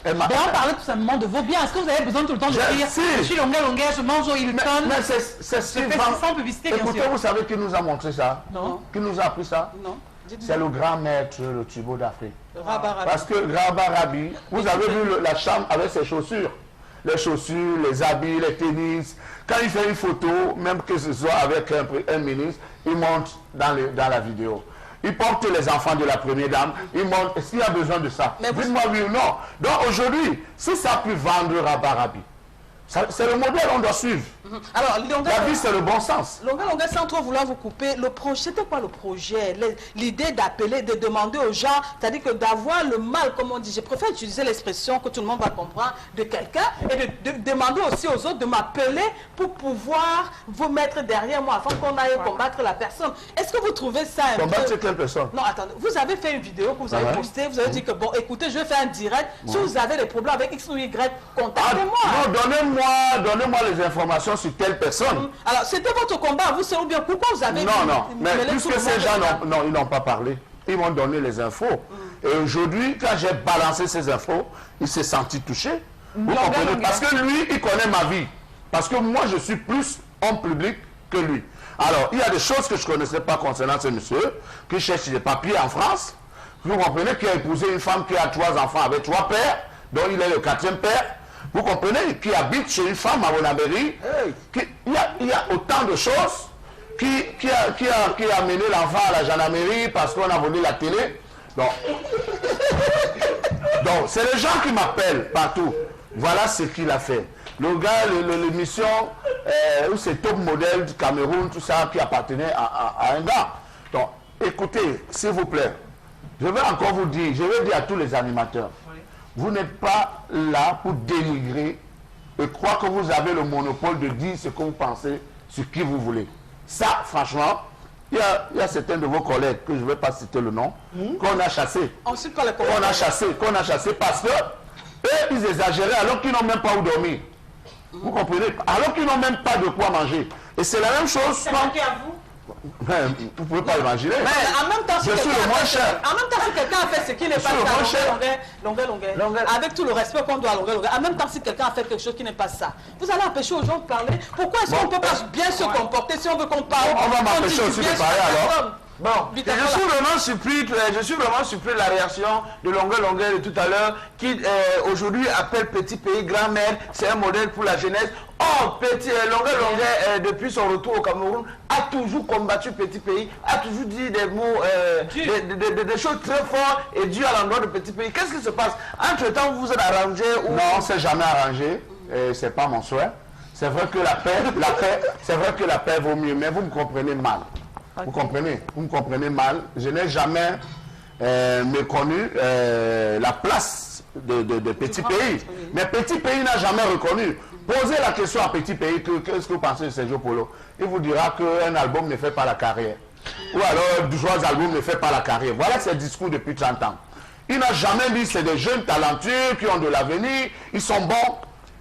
On parlait tout simplement de vos biens. Est-ce que vous avez besoin tout le temps de dire je suis Longa, je mange au Hilton? Mais c'est sans publicité, bien sûr. Écoutez, vous savez qui nous a montré ça? Non. Qui nous a appris ça? Non. C'est le grand maître, le Thibaut d'Afrique. Rabat Parce que Rabat Rabi, vous avez vu la chambre avec ses chaussures. Les chaussures, les habits, les tennis. Quand il fait une photo, même que ce soit avec un ministre, il monte dans la vidéo. il porte les enfants de la première dame, il montre, est-ce qu'il y a besoin de ça? Dites-moi oui ou non. Donc aujourd'hui, si ça peut vendre Rabarabi, c'est le modèle qu'on doit suivre. Alors, la vie, c'est le bon sens. Longa, sans trop vouloir vous couper, le projet, c'était quoi le projet? L'idée d'appeler, de demander aux gens, c'est-à-dire que d'avoir le mal, comme on dit, je préfère utiliser l'expression que tout le monde va comprendre de quelqu'un et de demander aussi aux autres de m'appeler pour pouvoir vous mettre derrière moi afin qu'on aille combattre la personne. Est-ce que vous trouvez ça un combattre peu... quelle personne? Non, attendez, vous avez fait une vidéo que vous avez postée, vous avez dit que bon, écoutez, je vais faire un direct. Si vous avez des problèmes avec X ou Y, contactez-moi. Non, donnez-moi les informations sur telle personne. Alors, c'était votre combat, vous savez bien pourquoi vous avez... Non, mais puisque ces gens ils n'ont pas parlé, ils m'ont donné les infos. Et aujourd'hui, quand j'ai balancé ces infos, il s'est senti touché. Vous comprenez? Parce que lui, il connaît ma vie. Parce que moi, je suis plus homme public que lui. Alors, il y a des choses que je ne connaissais pas concernant ce monsieur, qui cherche des papiers en France. Vous comprenez? Qui a épousé une femme qui a 3 enfants avec 3 pères, dont il est le 4e père. Vous comprenez? Qui habite chez une femme à Bonabéry. Il y a autant de choses qui a amené l'enfant à la gendarmerie parce qu'on a volé la télé. Donc c'est les gens qui m'appellent partout. Voilà ce qu'il a fait. Le gars, l'émission, c'est Top Model du Cameroun, tout ça, qui appartenait à un gars. Donc, écoutez, s'il vous plaît, je vais encore vous dire, je vais dire à tous les animateurs, vous n'êtes pas là pour dénigrer et croire que vous avez le monopole de dire ce que vous pensez sur qui vous voulez. Ça, franchement, il y a certains de vos collègues, que je ne vais pas citer le nom, qu'on a chassés. Qu'on a chassé parce que eux, ils exagéraient alors qu'ils n'ont même pas où dormir. Vous comprenez? Alors qu'ils n'ont même pas de quoi manger. Et c'est la même chose. C'est manqué à vous? Vous ne pouvez pas imaginer. Mais en même temps, si quelqu'un a fait ce qui n'est pas ça, avec tout le respect qu'on doit à Longa, en même temps, si quelqu'un a fait quelque chose qui n'est pas ça, vous allez empêcher aux gens de parler. Pourquoi est-ce qu'on ne peut pas bien se comporter si on veut qu'on parle? On va m'empêcher aussi de parler alors. Bon, je suis vraiment surpris de la réaction de Longa de tout à l'heure, qui aujourd'hui appelle Petit Pays grand-mère, c'est un modèle pour la jeunesse. Oh, Longa, depuis son retour au Cameroun, a toujours combattu Petit Pays, a toujours dit des mots, des choses très fortes et dures à l'endroit de Petit Pays. Qu'est-ce qui se passe? Entre-temps, vous vous êtes arrangé ou... Non, on ne s'est jamais arrangé, c'est pas mon souhait. C'est vrai que la paix vaut mieux, mais vous me comprenez mal. Vous comprenez? Vous me comprenez mal. Je n'ai jamais méconnu la place de Petit Pays. Mais Petit Pays n'a jamais reconnu. Posez la question à Petit Pays, qu'est-ce que vous pensez de Sergio Polo? Il vous dira qu'un album ne fait pas la carrière. Ou alors 2 albums ne fait pas la carrière. Voilà ses discours depuis 30 ans. Il n'a jamais dit c'est des jeunes talentueux qui ont de l'avenir, ils sont bons.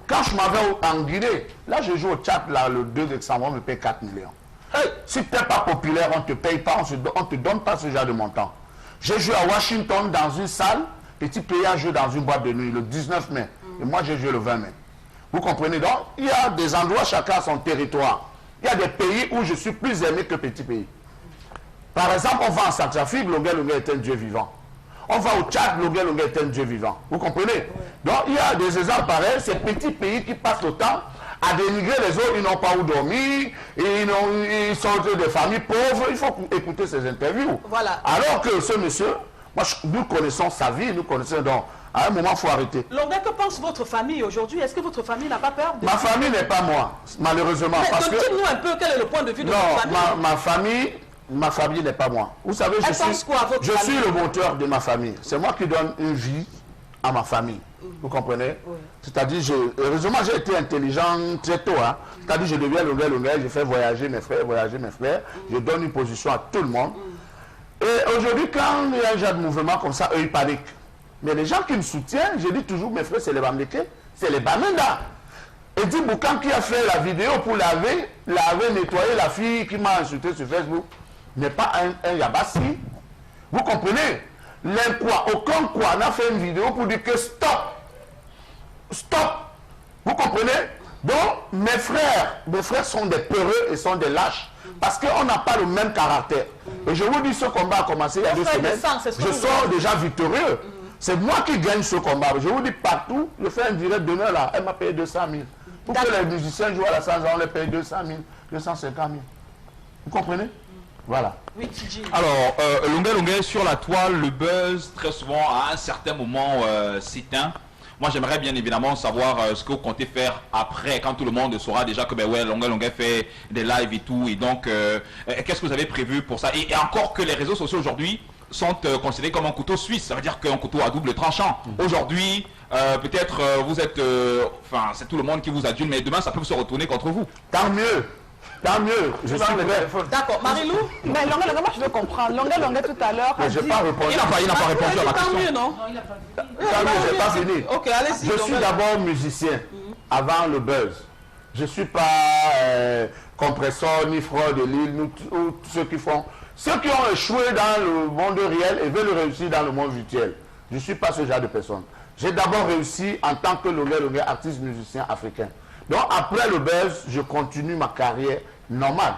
Quand je m'en vais en Guinée, là je joue au Tchad, là, le 2 décembre, on me paye 4 millions. Hey, si tu n'es pas populaire, on ne te paye pas, on ne te donne pas ce genre de montant. J'ai joué à Washington dans une salle, Petit Pays a joué dans une boîte de nuit le 19 mai. Et moi j'ai joué le 20 mai. Vous comprenez donc? Il y a des endroits, chacun a son territoire. Il y a des pays où je suis plus aimé que Petit Pays. Par exemple, on va en Centrafrique, Longa est un Dieu vivant. On va au Tchad, Longa est un Dieu vivant. Vous comprenez? Donc il y a des exemples pareils, ces petits pays qui passent le temps à dénigrer les autres, ils n'ont pas où dormir, ils sont des familles pauvres. Il faut écouter ces interviews. Voilà. Alors que ce monsieur, nous connaissons sa vie, nous connaissons donc. À un moment, il faut arrêter. Longa, que pense votre famille aujourd'hui? Est-ce que votre famille n'a pas peur de... Ma famille n'est pas moi, malheureusement. Mais dites-nous un peu quel est le point de vue de votre famille. Ma famille n'est pas moi. Vous savez, je suis le moteur de ma famille. C'est moi qui donne une vie à ma famille. Vous comprenez? Oui. C'est-à-dire, heureusement, j'ai été intelligent très tôt. Hein? C'est-à-dire, je deviens Longa, je fais voyager mes frères, je donne une position à tout le monde. Et aujourd'hui, quand il y a un genre de mouvement comme ça, eux, ils paniquent. Mais les gens qui me soutiennent, je dis toujours, mes frères, c'est les Bamlékés, c'est les Bamenda. Et dit Boukan qui a fait la vidéo pour laver, nettoyer la fille qui m'a insulté sur Facebook, n'est pas un Yabassi. Vous comprenez? Aucun quoi n'a fait une vidéo pour dire que stop. Stop. Vous comprenez? Donc, mes frères sont des peureux et sont des lâches. Parce qu'on n'a pas le même caractère. Et je vous dis, ce combat a commencé il y a 2 semaines. Je sors déjà victorieux. C'est moi qui gagne ce combat. Je vous dis partout, je fais un direct demain là, elle m'a payé 200 000. Pour que les musiciens jouent à la salle, on les paye 200 000, 250 000. Vous comprenez? Voilà. Oui, Tiji. Alors, Longuet Longuet sur la toile, le buzz, très souvent, à un certain moment, s'éteint. Moi, j'aimerais bien évidemment savoir ce que vous comptez faire après, quand tout le monde saura déjà que, ben ouais, Longuet Longuet fait des lives et tout. Et donc, qu'est-ce que vous avez prévu pour ça? Et encore que les réseaux sociaux aujourd'hui sont considérés comme un couteau suisse. Ça veut dire qu'un couteau à double tranchant. Aujourd'hui, peut-être vous êtes... Enfin, c'est tout le monde qui vous adule, mais demain, ça peut se retourner contre vous. Tant mieux. Tant mieux. Je suis prêt. D'accord, Marilou. Mais Longuet, moi je veux comprendre. Longuet tout à l'heure. Mais je n'ai pas répondu. Il n'a pas répondu à ma Tant question. mieux, non? Tant mieux, je n'ai pas fini. Ok, allez-y. Je suis d'abord musicien avant le buzz. Je ne suis pas compresseur ni fraude de Lille, ou tous ceux qui font. Ceux qui ont échoué dans le monde réel et veulent réussir dans le monde virtuel. Je ne suis pas ce genre de personne. J'ai d'abord réussi en tant que Longuet, artiste musicien africain. Donc après le buzz, je continue ma carrière normale.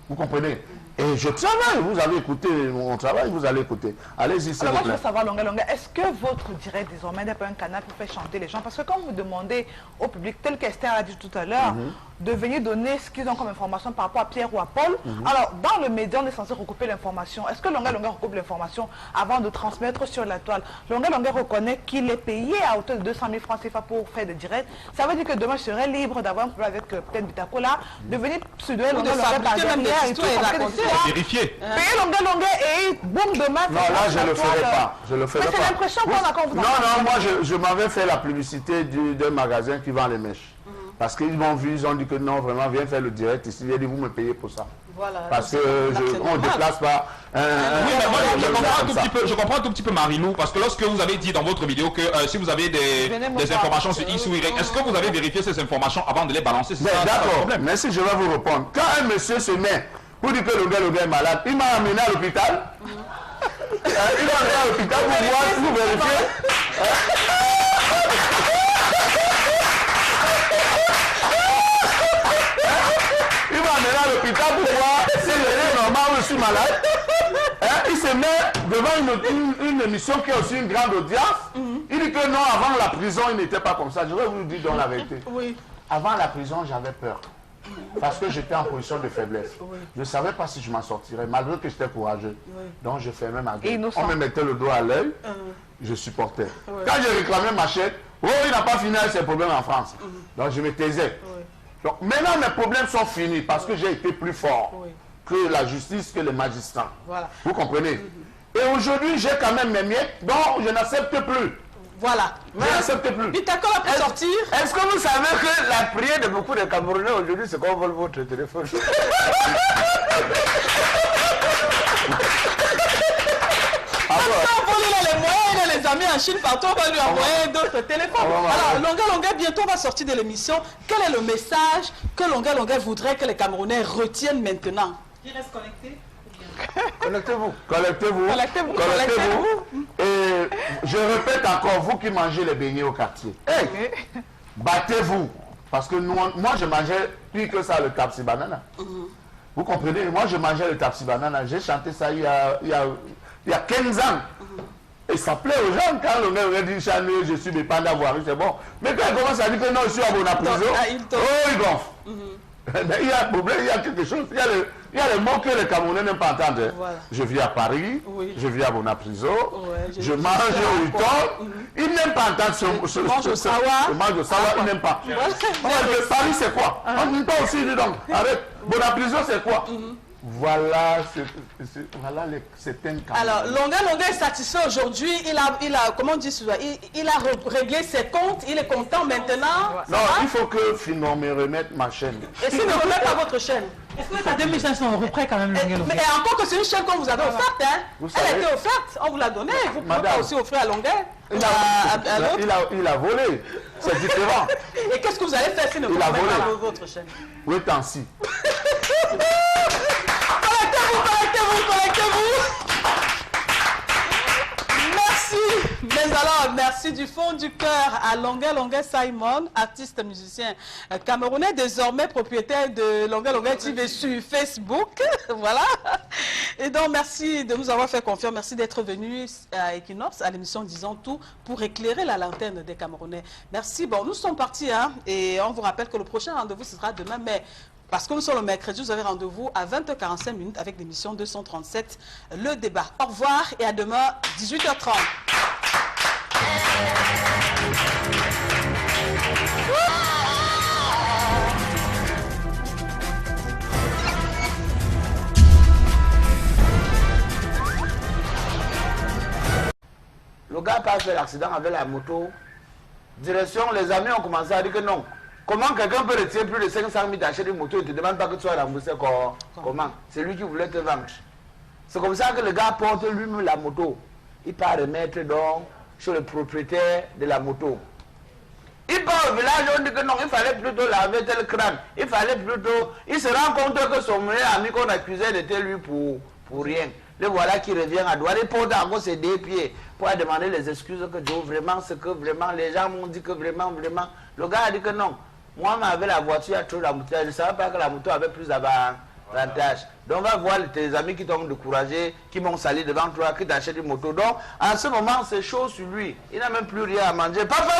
Vous comprenez? Et je travaille, vous avez écouté mon travail, vous allez écouter. Allez-y, s'il Alors vous moi je plaît. veux savoir, Longuet, est-ce que votre direct désormais n'est pas un canal pour faire chanter les gens? Parce que quand vous demandez au public, tel qu'Esther a dit tout à l'heure, de venir donner ce qu'ils ont comme information par rapport à Pierre ou à Paul, alors dans le média on est censé recouper l'information. Est-ce que Longuet recoupe l'information avant de transmettre sur la toile? Longuet reconnaît qu'il est payé à hauteur de 200 000 francs CFA pour faire des directs. Ça veut dire que demain je serai libre d'avoir un problème avec peut-être Bitako là, de venir se donner Longuet par derrière et tout, Vérifier. payer Longuet et boum demain. Non, là, je ne le ferai pas. Je le ferai Mais pas. c'est l'impression qu'on a quand vous Non, non, moi, je m'avais fait la publicité d'un magasin qui vend les mèches. Parce qu'ils m'ont vu, ils ont dit que non, vraiment, viens faire le direct ici. J'ai dit, vous me payez pour ça. Voilà. Parce qu'on ne déplace pas Oui, mais moi, je comprends un tout petit peu Marilou, parce que lorsque vous avez dit dans votre vidéo que si vous avez des informations sur X ou Y, est-ce que vous avez vérifié ces informations avant de les balancer? C'est ça le D'accord, problème. merci, je vais vous répondre. Quand un monsieur se met pour dire que Longuet est malade, il m'a amené à l'hôpital. Il m'a amené à l'hôpital pour voir, pour vérifier. Il m'a amené à l'hôpital pour voir si je normal ou je suis malade. Il se met devant une émission qui a aussi une grande audience. Il dit que non, avant la prison, il n'était pas comme ça. Je vais vous dire dans la vérité. Oui. Avant la prison, j'avais peur. Parce que j'étais en position de faiblesse. Je ne savais pas si je m'en sortirais, malgré que j'étais courageux. Donc je fermais ma gueule. On me mettait le doigt à l'œil, je supportais. Quand je réclamais ma chaîne, oh, il n'a pas fini avec ses problèmes en France. Donc je me taisais. Donc maintenant mes problèmes sont finis parce que j'ai été plus fort que la justice, que les magistrats. Voilà. Vous comprenez? Et aujourd'hui, j'ai quand même mes miettes, donc je n'accepte plus. Voilà. Je n'accepte plus. Bitako a pu sortir. Est-ce que vous savez que la prière de beaucoup de Camerounais aujourd'hui, c'est qu'on vole votre téléphone? On va lui les moyens, les amis en Chine, partout, on va lui envoyer d'autres téléphones. Alors, Longuet, bientôt on va sortir de l'émission. Quel est le message que Longuet voudrait que les Camerounais retiennent maintenant? Il reste connecté. Connectez-vous. Connectez-vous. Connectez-vous. Connectez-vous. Et je répète encore, vous qui mangez les beignets au quartier, battez-vous. Parce que moi, je mangeais plus que ça, le tapsi banana. Vous comprenez? Moi, je mangeais le tapsi banana. J'ai chanté ça il y a 15 ans. Et ça plaît aux gens quand l'on a dit Chané, je suis dépendant d'avoir, c'est bon. Mais quand il commence à dire que non, je suis à mon prison, il gonfle. Mais il y a un problème, il y a quelque chose. Il y a les mots que les Camerounais n'aiment pas entendre. Voilà. Je vis à Paris, je vis à Bonapriso, je mange au Huton. Ils n'aiment pas entendre ce mot. Je mange au Sawa, ils n'aiment pas. Paris, c'est quoi? En même temps aussi, dis donc, arrête. Bonapriso, c'est quoi? Voilà, voilà certains cas. Alors, Longuet est satisfait aujourd'hui. Il a, comment on dit cela, il a réglé ses comptes. Il est content maintenant. Non, il faut que Finon me remette ma chaîne. Et s'il ne remet pas votre chaîne? Est-ce que ça 2500 € près quand même, Longuet? Mais encore que c'est une chaîne qu'on vous avait offerte. Hein. Elle était offerte, on vous l'a donnée. Vous pouvez pas aussi offrir à Longuet. Il a volé. C'est différent. Et qu'est-ce que vous allez faire s'il ne remet pas votre chaîne? Oui, tant-si. Connectez-vous. Merci. Mais alors, merci du fond du cœur à Longuet Simon, artiste musicien camerounais, désormais propriétaire de Longuet TV sur Facebook. Voilà. Et donc, merci de nous avoir fait confiance. Merci d'être venu à Equinox, à l'émission Disons Tout, pour éclairer la lanterne des Camerounais. Merci. Bon, nous sommes partis, hein, et on vous rappelle que le prochain rendez-vous, ce sera demain. Mais Parce que nous sommes le mercredi, vous avez rendez-vous à 20h45 avec l'émission 237, le débat. Au revoir et à demain, 18h30. Le gars a fait l'accident avec la moto. Direction, les amis ont commencé à dire que non. Comment quelqu'un peut retirer plus de 500 000 d'acheter une moto et ne te demande pas que tu sois remboursé? Comment? C'est lui qui voulait te vendre. C'est comme ça que le gars porte lui-même la moto. Il part remettre donc chez le propriétaire de la moto. Il part au village, on dit que non, il fallait plutôt laver tel crâne. Il fallait plutôt... Il se rend compte que son meilleur ami qu'on accusait n'était lui pour rien. Le voilà qui revient à droite, il porte encore ses deux pieds pour demander les excuses que Joe, vraiment, ce que vraiment, les gens m'ont dit que vraiment, le gars a dit que non. Moi, avec la voiture, il y a trop d'embouteillage. Je ne savais pas que la moto avait plus d'avantages. Donc, on va voir tes amis qui t'ont découragé, qui m'ont sali devant toi, qui t'achètent une moto. Donc, en ce moment, c'est chaud sur lui. Il n'a même plus rien à manger. Papa,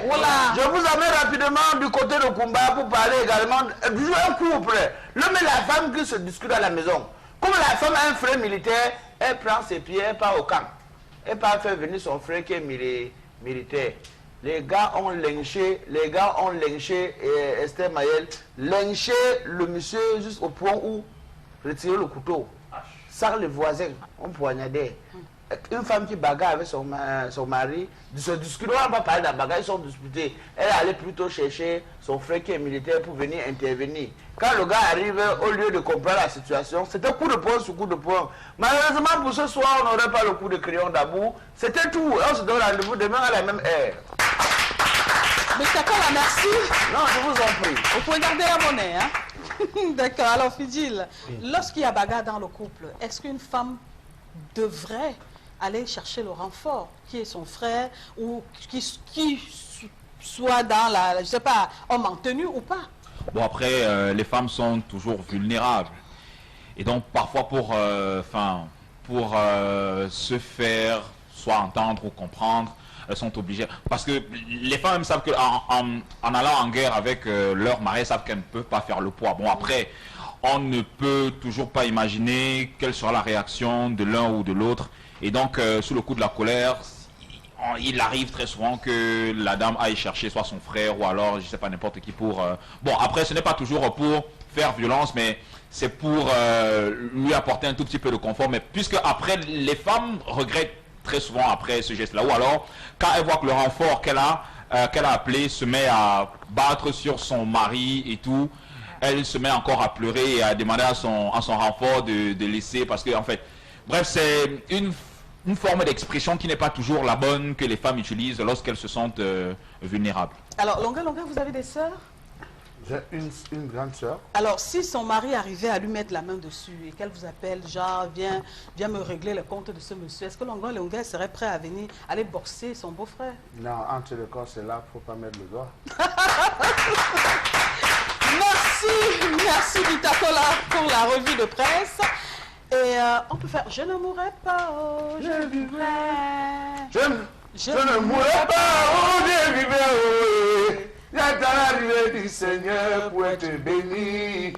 je vous amène rapidement du côté de Kumba pour parler également d'un couple. L'homme et la femme qui se discutent à la maison. Comme la femme a un frère militaire, elle prend ses pieds, elle part au camp. Elle part faire venir son frère qui est militaire. Les gars ont lynché Esther Mayel, lynché le monsieur jusqu'au point où retirer le couteau. Sans les voisins, on poignardait. Une femme qui bagarre avec son mari, se discute, on va pas parler de la bagarre, ils sont disputés. Elle allait plutôt chercher son frère qui est militaire pour venir intervenir. Quand le gars arrive, au lieu de comprendre la situation, c'était coup de poing sur coup de poing. Malheureusement pour ce soir, on n'aurait pas le coup de crayon d'amour. C'était tout. On se donne rendez-vous demain à la même heure. Mais d'accord, merci. Non, je vous en prie. Vous pouvez garder la monnaie, hein? D'accord, alors Fidil, lorsqu'il y a bagarre dans le couple, est-ce qu'une femme devrait aller chercher le renfort, qui est son frère, ou qui soit dans la, je sais pas, homme en tenue ou pas? Bon, après, les femmes sont toujours vulnérables. Et donc, parfois, pour se faire soit entendre ou comprendre, elles sont obligées. Parce que les femmes savent qu'en allant en guerre avec leur mari, elles savent qu'elles ne peuvent pas faire le poids. Bon, après, on ne peut toujours pas imaginer quelle sera la réaction de l'un ou de l'autre. Et donc, sous le coup de la colère, il arrive très souvent que la dame aille chercher soit son frère ou alors, je ne sais pas, n'importe qui pour... Bon, après, ce n'est pas toujours pour faire violence, mais c'est pour lui apporter un tout petit peu de confort. Mais puisque après, les femmes regrettent très souvent après ce geste-là. Ou alors, quand elles voient que le renfort qu'elle a appelé se met à battre sur son mari et tout, elle se met encore à pleurer et à demander à son renfort de laisser, parce que en fait, bref, c'est une forme d'expression qui n'est pas toujours la bonne que les femmes utilisent lorsqu'elles se sentent vulnérables. Alors, Longa, vous avez des sœurs? J'ai une grande sœur. Alors, si son mari arrivait à lui mettre la main dessus et qu'elle vous appelle, genre, viens me régler le compte de ce monsieur, est-ce que Longa serait prêt à venir aller boxer son beau-frère? Non, entre les corps, c'est là, il ne faut pas mettre le doigt. Merci Vitacola pour la revue de presse. Et on peut faire « Je ne mourrai pas, oh, je vivrai ». Je ne mourrai pas, oh, je vivrai, oh. J'attends l'arrivée du Seigneur pour être béni.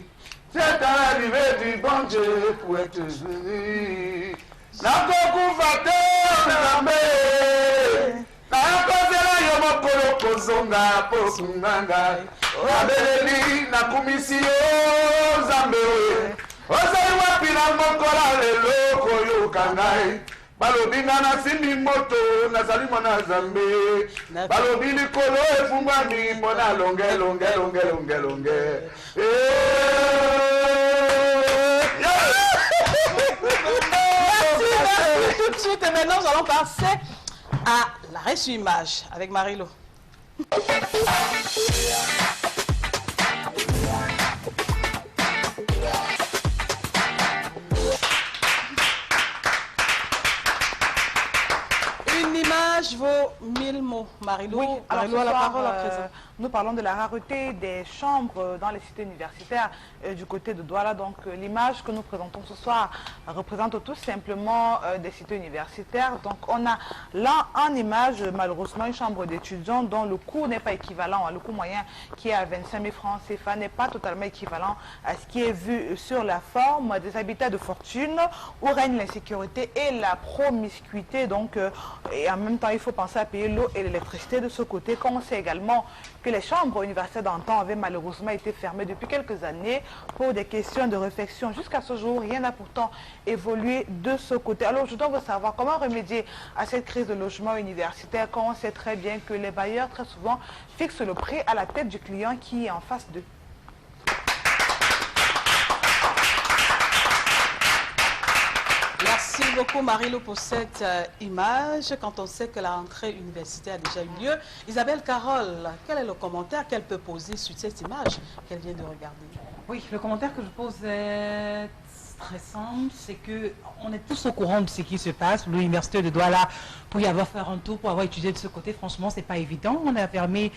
J'attends l'arrivée du bon Dieu pour être béni. Nakoku fate nambe. Nakozela yomokolo kozonga posunganga. Abeleli nakumisi yo zambe. Ozali wapi na mokola lelo koyokangai. Balobi na simbi moto nazali mwana zambe. Balobi likolo efungwami mona longe. Merci tout de suite. Et maintenant, nous allons passer à l'arrêt sur image avec Marilo. Une image vaut 1000 mille mots. Marilou, Oui, alors Marilou ce a la soir, parole à présent. nous parlons de la rareté des chambres dans les cités universitaires du côté de Douala. Donc l'image que nous présentons ce soir représente tout simplement des cités universitaires. Donc on a là en image malheureusement une chambre d'étudiants dont le coût n'est pas équivalent. Le coût moyen qui est à 25 000 francs CFA n'est pas totalement équivalent à ce qui est vu sur la forme des habitats de fortune où règne l'insécurité et la promiscuité. Donc et en même temps il faut penser à payer l'eau et l'électricité de ce côté, quand on sait également que les chambres universitaires d'antan avaient malheureusement été fermées depuis quelques années pour des questions de réflexion. Jusqu'à ce jour, rien n'a pourtant évolué de ce côté. Alors je dois vous savoir comment remédier à cette crise de logement universitaire quand on sait très bien que les bailleurs très souvent fixent le prix à la tête du client qui est en face d'eux. Merci beaucoup Marilou pour cette image. Quand on sait que la rentrée universitaire a déjà eu lieu, Isabelle Carole, quel est le commentaire qu'elle peut poser sur cette image qu'elle vient de regarder? Oui, le commentaire que je pose est très simple, c'est que on est tous au courant de ce qui se passe. L'université de Douala, pour y avoir fait un tour, pour avoir étudié de ce côté, franchement, c'est pas évident. On a fermé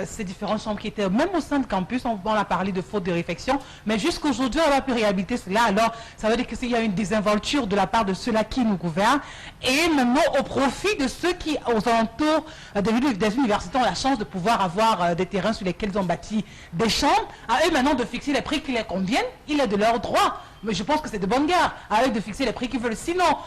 ces différentes chambres qui étaient, même au sein de campus, on a parlé de faute de réflexion, mais jusqu'aujourd'hui, on n'a pu réhabiliter cela. Alors, ça veut dire qu'il y a une désinvolture de la part de ceux-là qui nous gouvernent, et maintenant au profit de ceux qui, aux alentours des universités, ont la chance de pouvoir avoir des terrains sur lesquels ils ont bâti des chambres, à eux maintenant de fixer les prix qui les conviennent. Il est de leur droit. Mais je pense que c'est de bonne guerre à eux de fixer les prix qu'ils veulent. Sinon,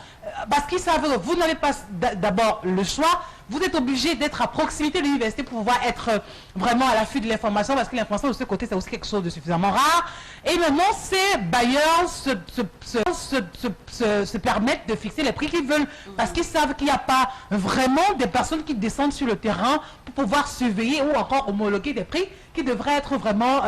parce qu'ils savent que vous n'avez pas d'abord le choix, vous êtes obligé d'être à proximité de l'université pour pouvoir être vraiment à l'affût de l'information, parce que l'information de ce côté, c'est aussi quelque chose de suffisamment rare. Et maintenant, ces bailleurs se permettent de fixer les prix qu'ils veulent, parce qu'ils savent qu'il n'y a pas vraiment des personnes qui descendent sur le terrain pour pouvoir surveiller ou encore homologuer des prix qui devraient être vraiment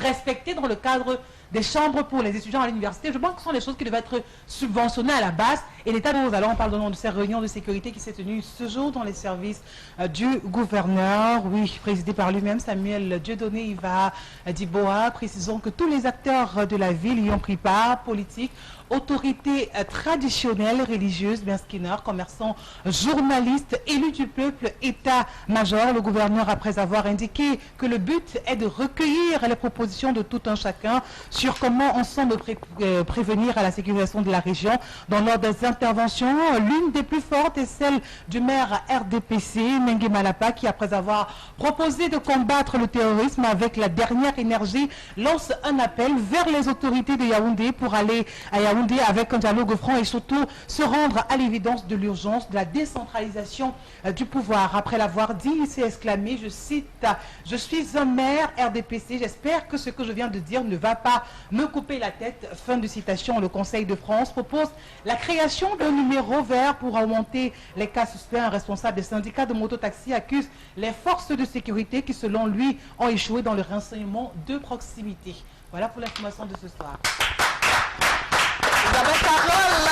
respectés dans le cadre des chambres pour les étudiants à l'université. Je pense que ce sont des choses qui devaient être subventionnées à la base. Et l'État dont nous allons, on parle de cette réunion de sécurité qui s'est tenue ce jour dans les services du gouverneur, oui, présidé par lui-même, Samuel Dieudonné Iva Diboa. Précisons que tous les acteurs de la ville y ont pris part, politiques, autorités traditionnelles, religieuses, Skinner, commerçants, journalistes, élus du peuple, état-major. Le gouverneur, après avoir indiqué que le but est de recueillir les propositions de tout un chacun sur comment ensemble prévenir à la sécurisation de la région. Dans l'ordre des interventions, l'une des plus fortes est celle du maire RDPC, Mengue Malapa, qui, après avoir proposé de combattre le terrorisme avec la dernière énergie, lance un appel vers les autorités de Yaoundé pour aller à Yaoundé avec un dialogue franc et surtout se rendre à l'évidence de l'urgence de la décentralisation du pouvoir. Après l'avoir dit, il s'est exclamé, je cite, « Je suis un maire RDPC, j'espère que ce que je viens de dire ne va pas me couper la tête ». Fin de citation. Le Conseil de France propose la création d'un numéro vert pour augmenter les cas suspects. Un responsable des syndicats de mototaxi accuse les forces de sécurité qui, selon lui, ont échoué dans le renseignement de proximité. Voilà pour l'information de ce soir. Isabelle Carole,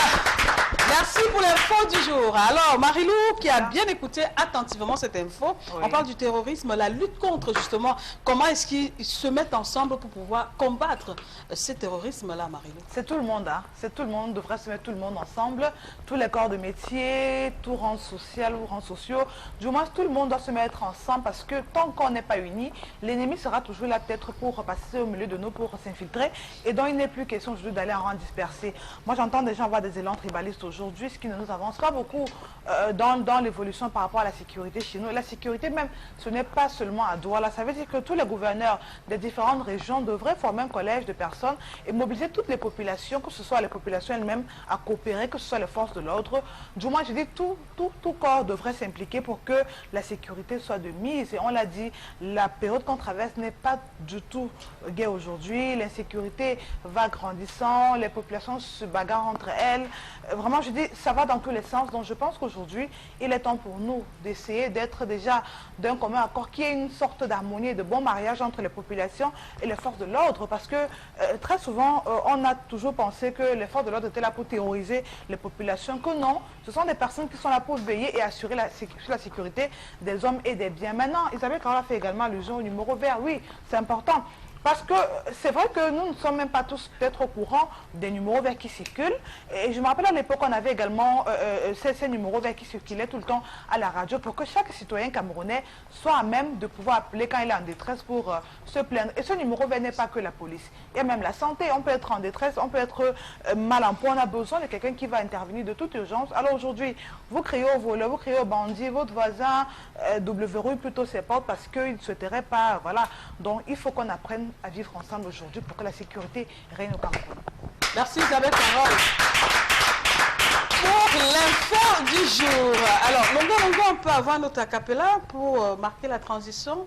merci pour l'info du jour. Alors, Marilou, qui a bien écouté attentivement cette info, oui. On parle du terrorisme, la lutte contre, justement, comment est-ce qu'ils se mettent ensemble pour pouvoir combattre ce terrorisme-là, Marilou? C'est tout le monde, hein. C'est tout le monde, devrait se mettre tout le monde ensemble, tous les corps de métier, tout rang social ou rang sociaux, du moins tout le monde doit se mettre ensemble parce que tant qu'on n'est pas unis, l'ennemi sera toujours là peut-être pour passer au milieu de nous, pour s'infiltrer, et donc il n'est plus question aujourd'hui d'aller en rang dispersé. Moi j'entends des gens avoir des élans tribalistes aujourd'hui, ce qui ne nous avance pas beaucoup dans l'évolution par rapport à la sécurité chez nous. La sécurité même, ce n'est pas seulement à Douala, ça veut dire que tous les gouverneurs des différentes régions devraient former un collège de personnes et mobiliser toutes les populations, que ce soit les populations elles-mêmes à coopérer, que ce soit les forces de l'ordre. Du moins, je dis tout corps devrait s'impliquer pour que la sécurité soit de mise. Et on l'a dit, la période qu'on traverse n'est pas du tout gaie aujourd'hui. L'insécurité va grandissant, les populations se bagarrent entre elles. Vraiment, je dis, ça va dans tous les sens. Donc, je pense qu'aujourd'hui, il est temps pour nous d'essayer d'être déjà d'un commun accord, qu'il y ait une sorte d'harmonie et de bon mariage entre les populations et les forces de l'ordre. Parce que très souvent, on a toujours pensé que les forces de l'ordre étaient là pour terroriser les populations, que non, ce sont des personnes qui sont là pour veiller et assurer la sécurité des hommes et des biens. Maintenant, Isabelle Carole a fait également allusion au numéro vert. Oui, c'est important. Parce que c'est vrai que nous ne sommes même pas tous peut-être au courant des numéros verts qui circulent. Et je me rappelle à l'époque, on avait également ces numéros verts qui circulaient tout le temps à la radio pour que chaque citoyen camerounais soit à même de pouvoir appeler quand il est en détresse pour se plaindre. Et ce numéro vert n'est pas que la police. Il y a même la santé. On peut être en détresse, on peut être mal en point. On a besoin de quelqu'un qui va intervenir de toute urgence. Alors aujourd'hui, vous criez au voleur, vous criez au bandit, votre voisin verrouille plutôt ses portes parce qu'il ne souhaiterait pas. Voilà. Donc il faut qu'on apprenne à vivre ensemble aujourd'hui pour que la sécurité règne au Cameroun. Merci Isabelle Carole. Pour l'info du jour, alors Longa, on peut avoir notre acapella pour marquer la transition.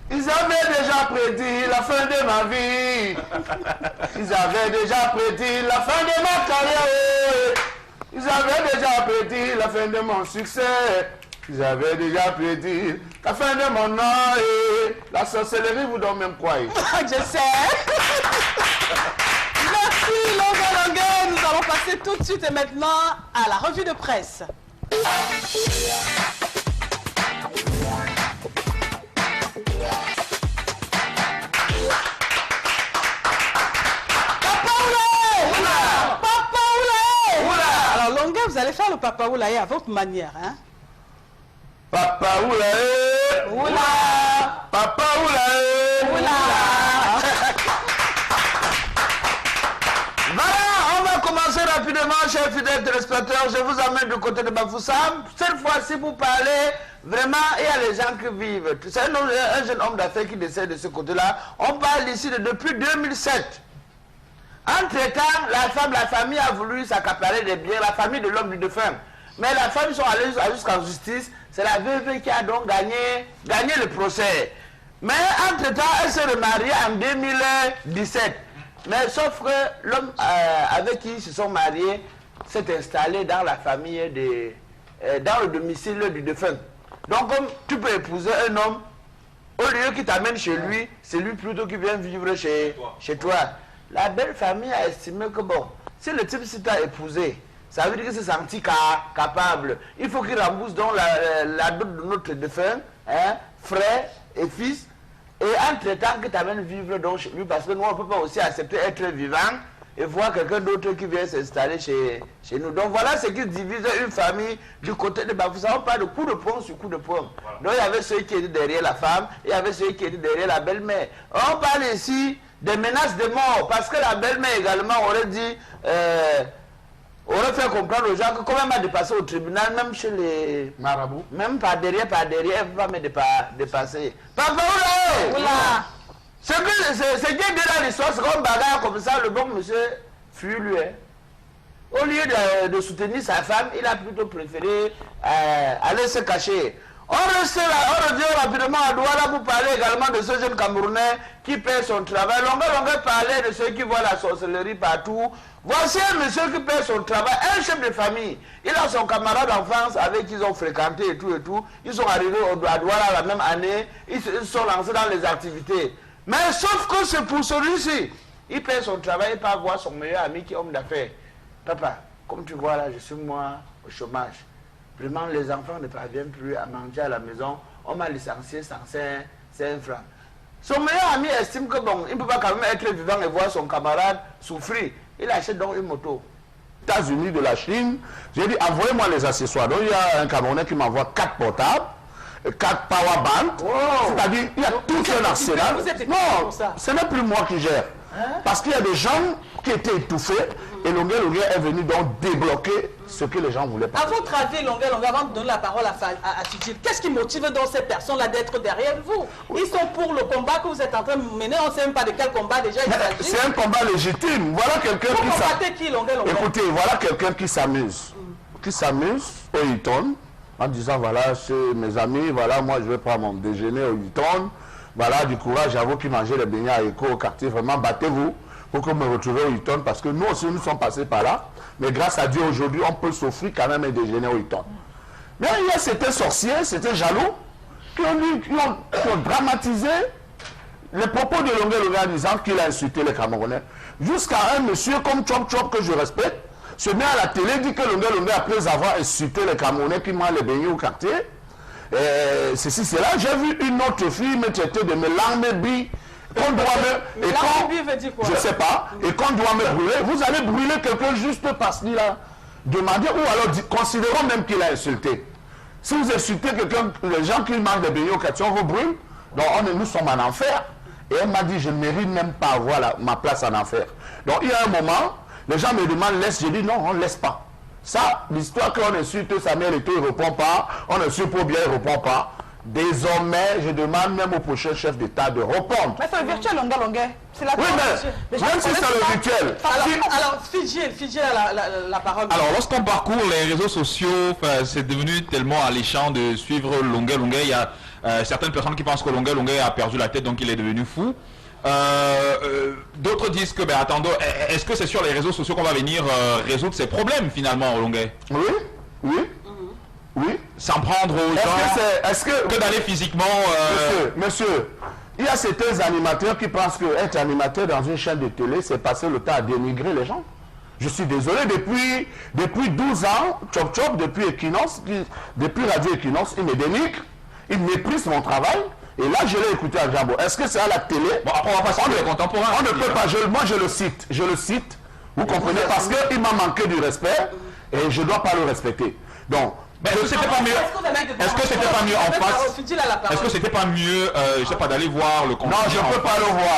Ils avaient déjà prédit la fin de ma vie. Ils avaient déjà prédit la fin de ma carrière. Ils avaient déjà prédit la fin de mon succès. Ils avaient déjà prédit la fin de mon nom. La sorcellerie vous donne même quoi? Je sais. Merci Longa. Nous allons passer tout de suite et maintenant à la revue de presse. Vous allez faire le Papa Oulaye à votre manière, hein? Papa Oulaye, Oula, Papa Oulaye, Oula. Voilà, on va commencer rapidement, chers fidèles téléspectateurs. Je vous amène du côté de Bafoussam. Cette fois-ci, pour parler, vraiment, il y a les gens qui vivent. C'est un jeune homme d'affaires qui décède de ce côté-là. On parle ici de depuis 2007. Entre-temps, la famille a voulu s'accaparer des biens, la famille de l'homme du défunt. Mais la famille sont allés jusqu'en justice. C'est la veuve qui a donc gagné le procès. Mais entre-temps, elle s'est remariée en 2017. Mais sauf que l'homme avec qui ils se sont mariés s'est installé dans la famille, dans le domicile du défunt. Donc, comme tu peux épouser un homme, au lieu qu'il t'amène chez lui, c'est lui plutôt qui vient vivre chez toi. La belle famille a estimé que bon, si le type s'est épousé, ça veut dire qu'il s'est senti capable. Il faut qu'il rembourse donc la dot de notre défunt, hein, frère et fils. Et entre-temps, qu'il t'amène vivre donc chez lui, parce que nous, on ne peut pas aussi accepter être vivant et voir quelqu'un d'autre qui vient s'installer chez nous. Donc voilà ce qui divise une famille du côté de Bafoussam. On parle de coup de poing sur coup de poing. Voilà. Donc il y avait ceux qui étaient derrière la femme, et il y avait ceux qui étaient derrière la belle-mère. On parle ici des menaces de mort, parce que la belle-mère également aurait dit, aurait fait comprendre aux gens que quand même a dépassé au tribunal, même chez les marabouts, même par derrière, elle ne va pas me dépasser. Papa, oula! Ce qui est bien dans l'histoire, c'est qu'on bagarre comme ça, le bon monsieur fuit lui. Hein. Au lieu de soutenir sa femme, il a plutôt préféré aller se cacher. On revient rapidement à Douala pour parler également de ce jeune Camerounais qui perd son travail. Longa parlait de ceux qui voient la sorcellerie partout. Voici un monsieur qui perd son travail, un chef de famille. Il a son camarade d'enfance avec qui ils ont fréquenté et tout. Ils sont arrivés à Douala la même année. Ils se sont lancés dans les activités. Mais sauf que c'est pour celui-ci. Il perd son travail, il part voir son meilleur ami qui est homme d'affaires. Papa, comme tu vois là, je suis moi au chômage. Vraiment, les enfants ne parviennent plus à manger à la maison. On m'a licencié sans 5 francs. Son meilleur ami estime que bon, il ne peut pas quand même être vivant et voir son camarade souffrir. Il achète donc une moto. États-Unis de la Chine, j'ai dit envoyez-moi les accessoires. Donc il y a un Camerounais qui m'envoie 4 portables, 4 power bands. Oh. C'est-à-dire, il y a tout un arsenal. Non, ce n'est plus moi qui gère. Hein? Parce qu'il y a des gens qui étaient étouffés et Longa est venu donc débloquer ce que les gens voulaient pas. À votre avis, Longa, avant de donner la parole à Tidjil, qu'est-ce qui motive donc ces personnes-là d'être derrière vous? Ils sont pour le combat que vous êtes en train de mener, on ne sait même pas de quel combat déjà il s'agit. C'est un combat légitime. Voilà quelqu'un qui s'amuse. Écoutez, voilà quelqu'un qui s'amuse. Qui s'amuse au Hilton en disant voilà, c'est mes amis, voilà, moi je vais prendre mon déjeuner au Hilton. Voilà, du courage, j'avoue qui mangeait les beignets à Écho au quartier. Vraiment, battez-vous pour que me retrouve au Hilton parce que nous aussi, nous sommes passés par là. Mais grâce à Dieu, aujourd'hui, on peut s'offrir quand même un déjeuner au Hilton. Mais il y a certains sorciers, certains jaloux qui ont dramatisé les propos de Longa en disant qu'il a insulté les Camerounais. Jusqu'à un monsieur comme Chop Chop que je respecte, se met à la télé, dit que Longa, après avoir insulté les Camerounais qui mangent les beignets au quartier, ceci, cela. J'ai vu une autre fille me traiter de me lamber qu'on doit me... Et La quand, phobie veut dire quoi? je sais pas. Et qu'on doit me brûler, vous allez brûler quelqu'un juste parce qu'il a demandé, ou alors considérons même qu'il a insulté. Si vous insultez quelqu'un, les gens qui mangent des beignets au quartier, on vous brûle. Donc nous sommes en enfer. Et elle m'a dit, je ne mérite même pas avoir ma place en enfer. Donc il y a un moment, les gens me demandent, laisse. J'ai dit, non, on ne laisse pas. Ça, l'histoire qu'on insulte Samuel Eto'o, il ne répond pas. On insulte Paul-Biya, il ne répond pas. Désormais, je demande même au prochain chef d'État de répondre. Mais c'est le virtuel, longueur. C'est la Oui, mais même si c'est le virtuel. Alors, Fidji a la parole. Alors, lorsqu'on parcourt les réseaux sociaux, c'est devenu tellement alléchant de suivre Longueur. Il y a certaines personnes qui pensent que Longueur a perdu la tête, donc il est devenu fou. D'autres disent que, ben attendons, est-ce que c'est sur les réseaux sociaux qu'on va venir résoudre ces problèmes finalement, Longueur? Oui. Oui. Sans prendre aux gens est-ce que d'aller physiquement... Monsieur, il y a certains animateurs qui pensent qu'être animateur dans une chaîne de télé, c'est passer le temps à dénigrer les gens. Je suis désolé, depuis 12 ans, Chop Chop, depuis Equinox, depuis Radio Equinox, il me dénigre, il méprise mon travail. Et là, je l'ai écouté à Jambo. Est-ce que c'est à la télé? Bon, après, on va passer les contemporains. On ne peut pas. Moi, je le cite. Vous comprenez? Parce qu'il m'a manqué du respect et je ne dois pas le respecter. Donc, est-ce que c'était pas mieux? Est-ce que c'était pas mieux en face? Est-ce que c'était pas mieux, je sais pas, d'aller voir le contenu? Non, je ne peux pas le voir.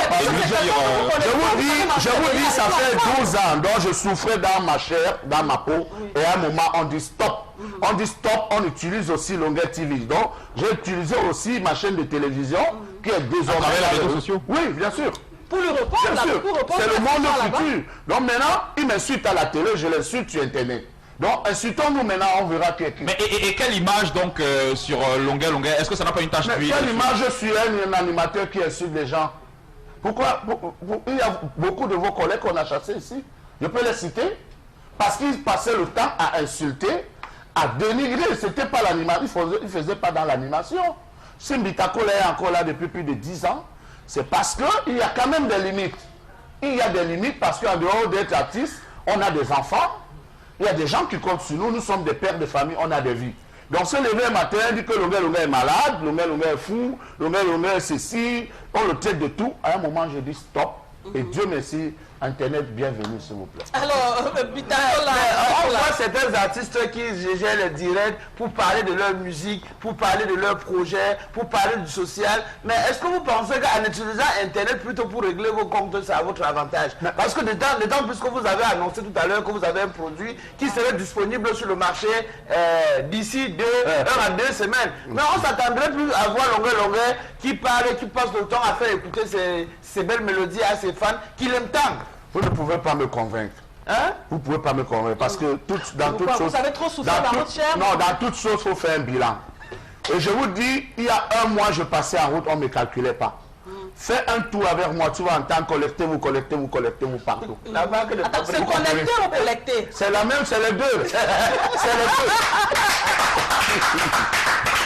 Je vous dis, ça fait 12 ans dont je souffrais dans ma chair, dans ma peau. Et à un moment, on dit stop. On dit stop, on utilise aussi Longueur TV. Donc, j'ai utilisé aussi ma chaîne de télévision qui est désormais... À travers les réseaux sociaux? Oui, bien sûr. Pour le report, bien sûr. C'est le monde futur. Donc maintenant, il m'insulte à la télé, je l'insulte sur Internet. Donc, insultons-nous maintenant, on verra qui est qui. Mais et quelle image donc sur Longueur? Est-ce que ça n'a pas une tâche d'huile? Quelle image je suis un animateur qui insulte les gens? Pourquoi? Il y a beaucoup de vos collègues qu'on a chassés ici. Je peux les citer. Parce qu'ils passaient le temps à insulter, à dénigrer. C'était pas l'animation. Ils ne faisaient pas dans l'animation. Si Mbitakola est encore là depuis plus de 10 ans, c'est parce qu'il y a quand même des limites. Il y a des limites parce qu'en dehors d'être artiste, on a des enfants. Il y a des gens qui comptent sur nous, nous sommes des pères de famille, on a des vies. Donc se lever un matin, dit que Longueur est malade, Longueur est fou, Longueur est ceci, on le traite de tout. À un moment, je dis stop. Et Dieu merci, Internet, bienvenue s'il vous plaît. Alors, on voit certains artistes qui gèrent les directs pour parler de leur musique, pour parler de leur projet, pour parler du social. Mais est-ce que vous pensez qu'en utilisant Internet plutôt pour régler vos comptes, c'est à votre avantage? Parce que d'autant plus que vous avez annoncé tout à l'heure que vous avez un produit qui serait disponible sur le marché d'ici 1 à 2 semaines. Mais on s'attendrait plus à voir Longueur qui parle, qui passe le temps à faire écouter ces belles mélodies à ses fans qui l'aiment tant. Vous ne pouvez pas me convaincre. Hein? Vous ne pouvez pas me convaincre parce que dans toutes choses... Vous avez trop souffert dans votre chair? Non, dans toutes choses, il faut faire un bilan. Et je vous dis, il y a un mois, je passais en route, on ne me calculait pas. Fais un tour avec moi, tu vas entendre collectez-vous partout. C'est connecté ou collecté? C'est la même, c'est les deux. C'est les deux.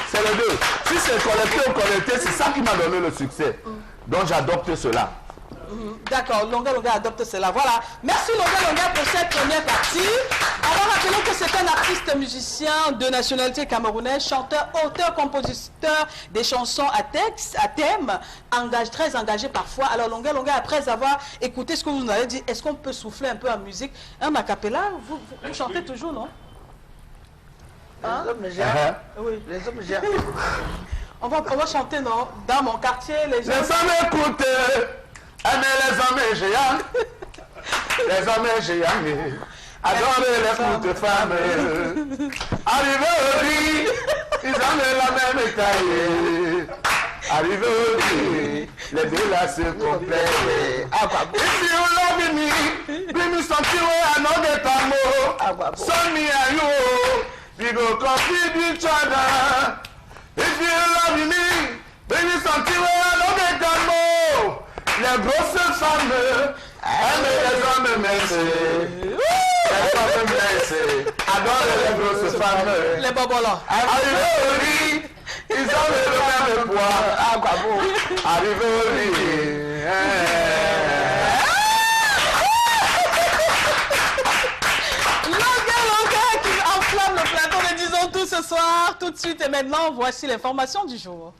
C'est les deux. Si c'est collecté ou collecté, c'est ça qui m'a donné le succès. Donc j'adopte cela. D'accord, Longueur adopte cela. Voilà. Merci Longueur pour cette première partie. On va rappeler que c'est un artiste musicien de nationalité camerounaise, chanteur, auteur, compositeur des chansons à texte, à thème, très engagé parfois. Alors Longueur, après avoir écouté ce que vous nous avez dit, est-ce qu'on peut souffler un peu en musique? Un a cappella, vous chantez toujours, non? Hein? Les hommes gèrent. Oui. Les hommes gèrent. On va chanter, non? Dans mon quartier, les gens... Les hommes écoutent. Aimer les hommes géants, les hommes géants, adorer les petites femmes, arriver au lit, ils ont la même taille, arriver au lit, les deux là se complètent. If you love me, bring me something where I know that I'm more, send me a you, we go complete each other. If you love me, bring me something where I know that I'm more. Les grosses femmes aiment les hommes minces. Les femmes minces adorent les grosses femmes. Les bobolas. Arrivé au lit, ils ont le même poids. Ah, quoi bon? Arrivé au lit. Longueur qui enflamme le plateau de Disons Tout ce soir. Tout de suite et maintenant, voici l'information du jour.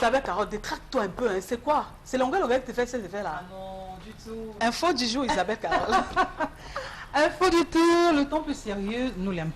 Isabelle Carole, détracte-toi un peu, hein. C'est quoi? C'est Longuel Longuel qui te fait ces effets-là? Ah non, du tout. Info du jour, Isabelle Carole. Info du tout, le temps plus sérieux, nous l'aimons.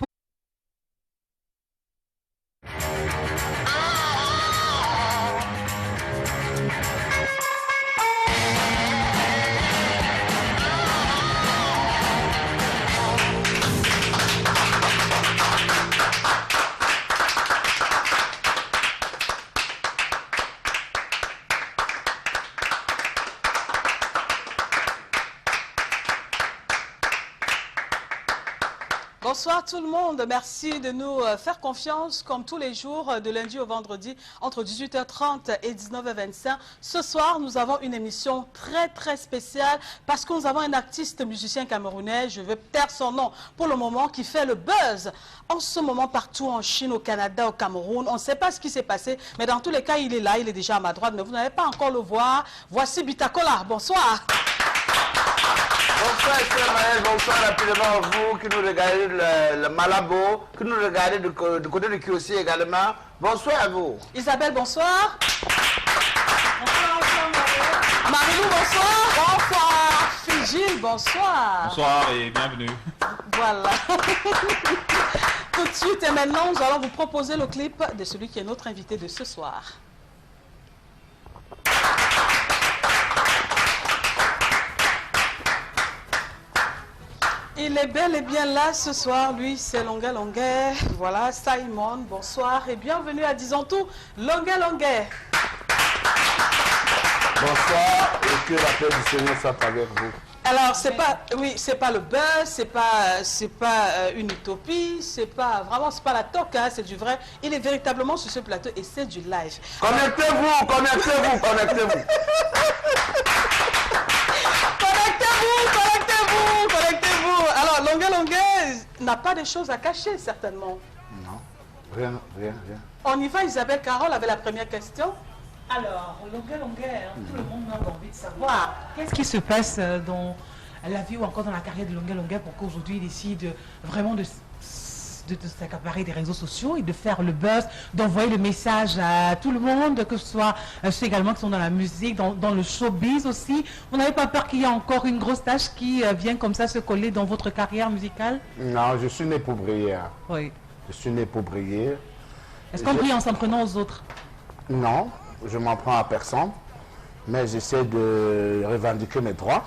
Bonsoir tout le monde, merci de nous faire confiance comme tous les jours de lundi au vendredi entre 18h30 et 19h25. Ce soir, nous avons une émission très spéciale parce que nous avons un artiste musicien camerounais, je vais taire son nom pour le moment, qui fait le buzz en ce moment partout en Chine, au Canada, au Cameroun. On ne sait pas ce qui s'est passé, mais dans tous les cas, il est là, il est déjà à ma droite, mais vous n'allez pas encore le voir. Voici Bitakola, bonsoir. Bonsoir Esther, bonsoir rapidement à vous qui nous regardez le Malabo, qui nous regardez du côté de Kiossi également. Bonsoir à vous. Isabelle, bonsoir. Marilou, bonsoir. Bonsoir. Phil, bonsoir. Bonsoir et bienvenue. Voilà. Tout de suite et maintenant, nous allons vous proposer le clip de celui qui est notre invité de ce soir. Il est bel et bien là ce soir, lui c'est Longuet Longuet. Voilà, Simon, bonsoir et bienvenue à Disons Tout, Longuet Longuet. Bonsoir et que la paix du Seigneur soit avec vous. Alors c'est pas, oui, c'est pas le buzz, c'est pas une utopie, c'est pas la toque, hein, c'est du vrai. Il est véritablement sur ce plateau et c'est du live. Connectez-vous, connectez-vous, connectez-vous. Connectez-vous. Alors, Longuet Longuet n'a pas de choses à cacher, certainement. Non, rien. On y va, Isabelle Carole, avec la première question. Alors, Longuet Longuet, tout le monde a envie de savoir qu'est-ce qui se passe dans la vie ou encore dans la carrière de Longuet Longuet pour qu'aujourd'hui il décide vraiment de s'accaparer des réseaux sociaux et de faire le buzz, d'envoyer le message à tout le monde, que ce soit ceux également qui sont dans la musique, dans le showbiz aussi. Vous n'avez pas peur qu'il y ait encore une grosse tâche qui vient comme ça se coller dans votre carrière musicale? Non, je suis né pour briller. Oui. Je suis né pour briller. Est-ce qu'on brille en s'en prenant aux autres? Non, je m'en prends à personne, mais j'essaie de revendiquer mes droits.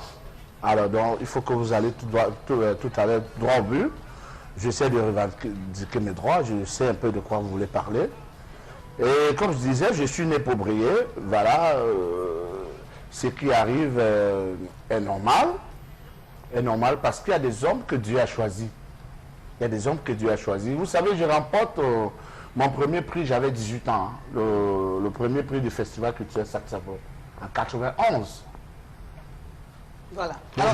Alors donc, il faut que vous allez tout à l'heure droit au but. J'essaie de revendiquer mes droits, je sais un peu de quoi vous voulez parler. Et comme je disais, je suis né pour briller. Voilà, ce qui arrive est normal. Est normal parce qu'il y a des hommes que Dieu a choisis. Il y a des hommes que Dieu a choisis. Vous savez, je remporte mon premier prix, j'avais 18 ans. Hein, le premier prix du Festival culturel Sac-Savoie en 91. Voilà. Donc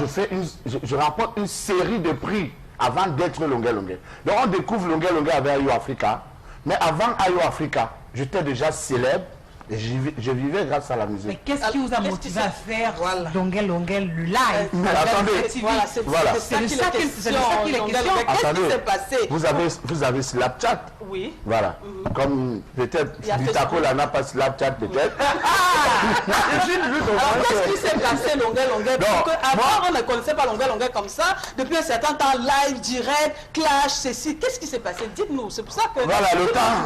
je remporte une série de prix avant d'être Longuet Longuet. Donc on découvre Longuet Longuet avec Ayo Africa. Mais avant Ayo Africa, j'étais déjà célèbre et je vivais grâce à la musique. Mais qu'est-ce qui vous a motivé à faire Longuet Longuet le live? Mais attendez, voilà, c'est de ça qu'il est question. Qu'est-ce qui s'est passé? Vous avez Snapchat? Oui. Voilà. Comme peut-être Bitakola n'a pas Snapchat peut-être. Alors qu'est-ce qui s'est passé Longuet Longuet? Parce qu'avant on ne connaissait pas Longuet Longuet comme ça. Depuis un certain temps, live, direct, clash, ceci. Qu'est-ce qui s'est passé? Dites-nous. C'est pour ça que... Voilà,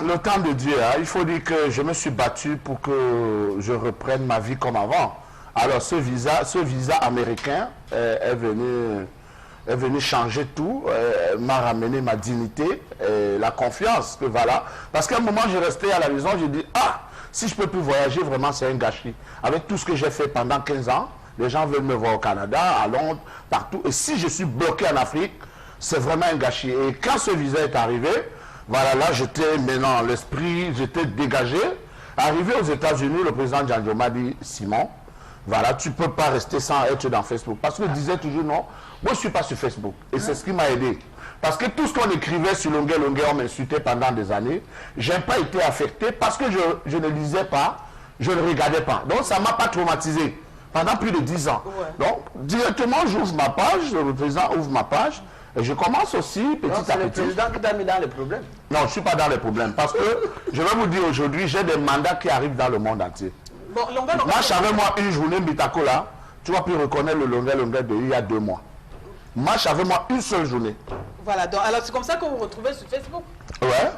le temps de Dieu. Hein. Il faut dire que je me suis battu pour que je reprenne ma vie comme avant. Alors ce visa américain est venu changer tout, m'a ramené ma dignité, la confiance que voilà. Parce qu'à un moment, je restais à la maison, je dis, ah, si je peux plus voyager, vraiment c'est un gâchis. Avec tout ce que j'ai fait pendant 15 ans, les gens veulent me voir au Canada, à Londres, partout. Et si je suis bloqué en Afrique, c'est vraiment un gâchis. Et quand ce visa est arrivé, voilà, là j'étais maintenant l'esprit, j'étais dégagé. Arrivé aux États-Unis, le président Django m'a dit, Simon, voilà, tu ne peux pas rester sans être dans Facebook. Parce que je disais toujours non, moi je ne suis pas sur Facebook. Et c'est ce qui m'a aidé. Parce que tout ce qu'on écrivait sur Longuet Longuet, on m'insultait pendant des années. Je n'ai pas été affecté parce que je ne lisais pas, je ne regardais pas. Donc ça ne m'a pas traumatisé pendant plus de 10 ans. Ouais. Donc directement, j'ouvre ma page, le président ouvre ma page. Et je commence aussi petit à C'est le petit. président qui t'a mis dans les problèmes. Non, je ne suis pas dans les problèmes. Parce que, je vais vous dire aujourd'hui, j'ai des mandats qui arrivent dans le monde entier. Bon, Longa Longa. Marche avec moi une journée Mbitako là, tu vas plus reconnaître le Longa Longa de il y a 2 mois. Marche avec moi une seule journée. Voilà, donc, alors c'est comme ça que vous vous retrouvez sur Facebook. Ouais.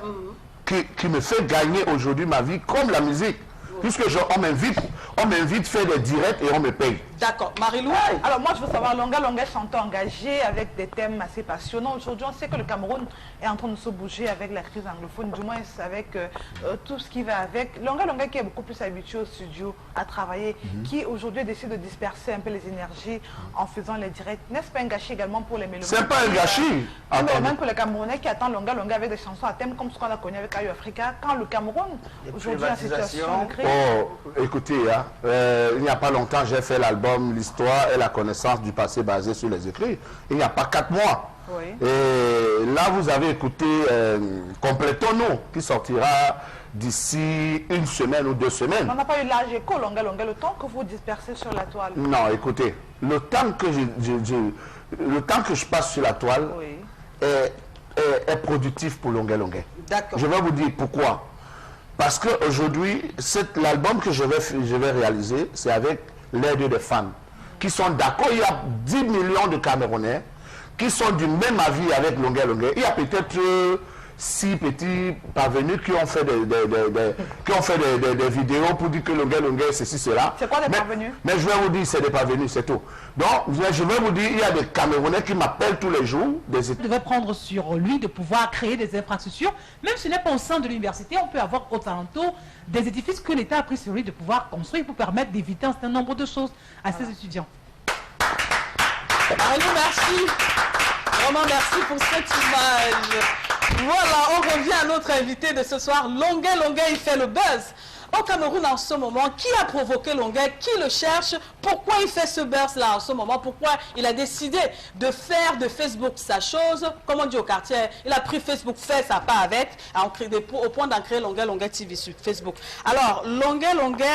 Qui me fait gagner aujourd'hui ma vie comme la musique. Puisque on m'invite faire des directs et on me paye. D'accord. Marie-Lou. Alors moi je veux savoir, Longa Longa est chanteur engagé avec des thèmes assez passionnants. Aujourd'hui on sait que le Cameroun est en train de se bouger avec la crise anglophone, du moins avec tout ce qui va avec. Longa Longa qui est beaucoup plus habitué au studio à travailler, qui aujourd'hui décide de disperser un peu les énergies en faisant les directs. N'est-ce pas un gâchis également pour les mélomanes? C'est pas un gâchis. Mais même pour les Camerounais qui attendent Longa Longa avec des chansons à thème comme ce qu'on a connu avec Ayo Africa, quand le Cameroun aujourd'hui est en situation de crise. Oh, écoutez, hein, il n'y a pas longtemps, j'ai fait l'album L'histoire et la connaissance du passé basé sur les écrits. Il n'y a pas 4 mois. Oui. Et là, vous avez écouté Complétons-nous, qui sortira d'ici 1 semaine ou 2 semaines. On n'a pas eu l'âge écho, Longa Longa, le temps que vous dispersez sur la toile. Non, écoutez, le temps que je passe sur la toile Oui. est productif pour Longa Longa. D'accord. Je vais vous dire pourquoi. Parce qu'aujourd'hui, l'album que je vais réaliser, c'est avec l'aide des fans qui sont d'accord. Il y a 10 millions de Camerounais qui sont du même avis avec Longa Longa. Il y a peut-être 6 petits parvenus qui ont fait des vidéos pour dire que Longa Longa est ceci, cela. C'est quoi des parvenus? Mais je vais vous dire, c'est des parvenus, c'est tout. Donc, je vais vous dire, il y a des Camerounais qui m'appellent tous les jours. Il devait prendre sur lui de pouvoir créer des infrastructures. Même si ce n'est pas au sein de l'université, on peut avoir aux alentours des édifices que l'État a pris sur lui de pouvoir construire pour permettre d'éviter un certain nombre de choses à ses étudiants. Marie-Lou, merci. Vraiment merci pour cette image. Voilà, on revient à notre invité de ce soir. Longa Longa, il fait le buzz. Au Cameroun en ce moment, qui a provoqué Longa? Qui le cherche? Pourquoi il fait ce buzz-là en ce moment? Pourquoi il a décidé de faire de Facebook sa chose? Comme on dit au quartier, il a pris Facebook, fait sa part avec, au point d'en créer Longa Longa TV sur Facebook. Alors, Longa Longa,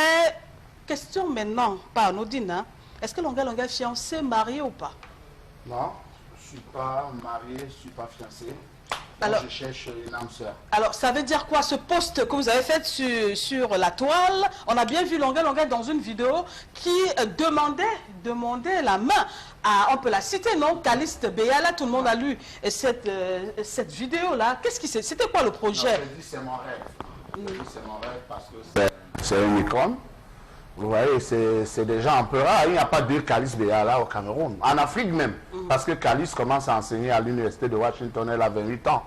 question maintenant, pas anodine, hein? Est-ce que Longa Longa est fiancé, marié ou pas? Non, je ne suis pas marié, je ne suis pas fiancé. Alors, je cherche une âme sœur. Alors, ça veut dire quoi ce post que vous avez fait sur la toile? On a bien vu Longa Longa dans une vidéo qui demandait la main à, on peut la citer, non? Caliste Béala, tout le monde a lu cette vidéo-là. Qu'est-ce qui c'était quoi le projet? Non, je dis c'est mon rêve. Je dis c'est mon rêve parce que c'est une icône. Vous voyez, c'est déjà un peu rare. Il n'y a pas deux Caliste Béala au Cameroun. En Afrique même. Parce que Caliste commence à enseigner à l'université de Washington, elle a 28 ans.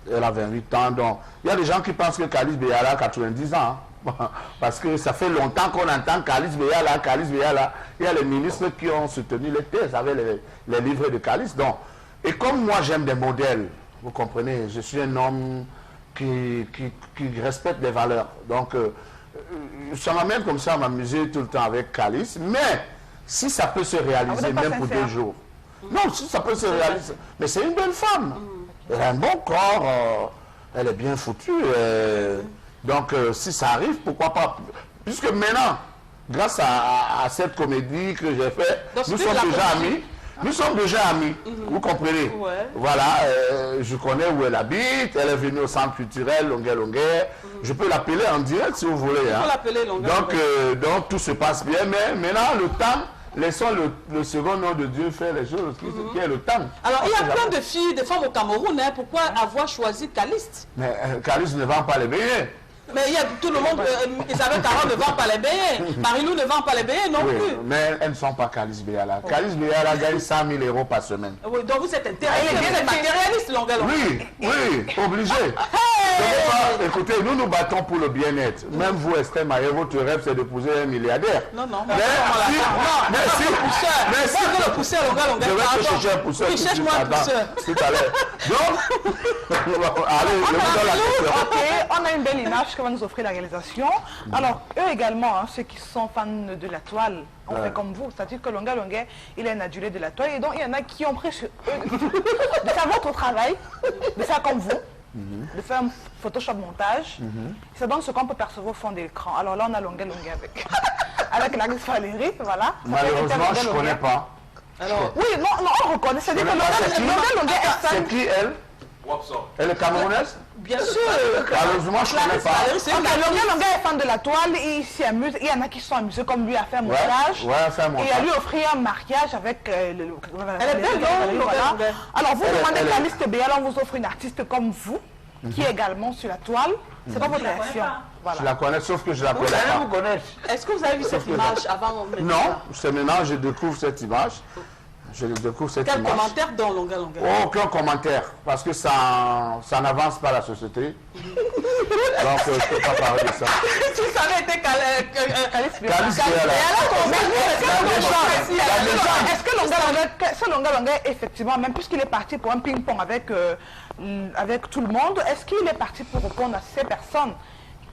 Elle a 28 ans, donc il y a des gens qui pensent que Caliste Béala a 90 ans. Hein. Parce que ça fait longtemps qu'on entend Caliste Béala, Caliste Béala. Il y a les ministres qui ont soutenu les thèses avec les livres de Caliste. Donc, et comme moi j'aime des modèles, vous comprenez, je suis un homme qui respecte les valeurs. Donc, ça m'amène comme ça à m'amuser tout le temps avec Caliste. Mais si ça peut se réaliser même pour 2 jours. Non, si ça peut se réaliser. Mais c'est une belle femme. Elle a un bon corps. Elle est bien foutue. Donc, si ça arrive, pourquoi pas? Puisque maintenant, grâce à cette comédie que j'ai faite, nous sommes déjà amis. Nous sommes déjà amis, vous comprenez? Ouais. Voilà, je connais où elle habite, elle est venue au centre culturel Longa Longa. Je peux l'appeler en direct si vous voulez. Hein. L'appeler Longa Longa. Donc tout se passe bien, mais maintenant le temps, laissons le second nom de Dieu faire les choses, qui est le temps. Alors il y a plein de filles, de femmes au Cameroun, hein, pourquoi avoir choisi Caliste? Mais Caliste ne vend pas les beignets. Mais il y a tout le monde, Isabelle Caron ne vend pas les beignets, Marie-Lou ne vend pas les beignets non plus. Mais elles ne sont pas Caliste Béala. Caliste Béala gagne 100 000 € par semaine. Oui, donc vous êtes matérialiste, Longa Longa. Oui, obligé. Écoutez, nous battons pour le bien-être. Même vous, Esther Marie, votre rêve, c'est d'épouser un milliardaire. Non. Merci. Le pousseur, Longa Longa. Je vais te chercher un pousseur. Oui, cherche-moi un pousseur. Tout à l'heure. Donc, allez, je vous donne la question. Ok, on a une belle image que va nous offrir la réalisation. Alors, eux également, hein, ceux qui sont fans de la toile, on fait comme vous. C'est-à-dire que Longa Longa, il est un adulé de la toile. Et donc, il y en a qui ont pris sur eux de faire votre travail, de faire comme vous. De faire un Photoshop montage, ça donne ce qu'on peut percevoir au fond de l'écran. Alors là, on a Longa Longa avec Clarisse Valérie, voilà. Malheureusement, je ne connais pas. Alors, Oui, non, on reconnaît. C'est-à-dire que Longa est fan. C'est qui elle? Elle est camerounaise? bien sûr. Malheureusement, je ne connais pas. Longa est fan de la toile, il s'y amuse. Il y en a qui se sont amusés comme lui à faire un montage. Et à lui offrir un mariage avec elle est belle, voilà. Alors vous demandez Caliste Béal, on vous offre une artiste comme vous, qui est également sur la toile. C'est pas votre réaction. Je la connais, sauf que je la connais pas. Est-ce que vous avez vu cette image avant? Non, c'est maintenant que je découvre cette image. Quel commentaire dans Longa Longa? Aucun commentaire, parce que ça n'avance pas la société. Donc je ne peux pas parler de ça. Si ça avait été Caliste est-ce que Longa Longa, effectivement, même puisqu'il est parti pour un ping-pong avec tout le monde, est-ce qu'il est parti pour répondre à ces personnes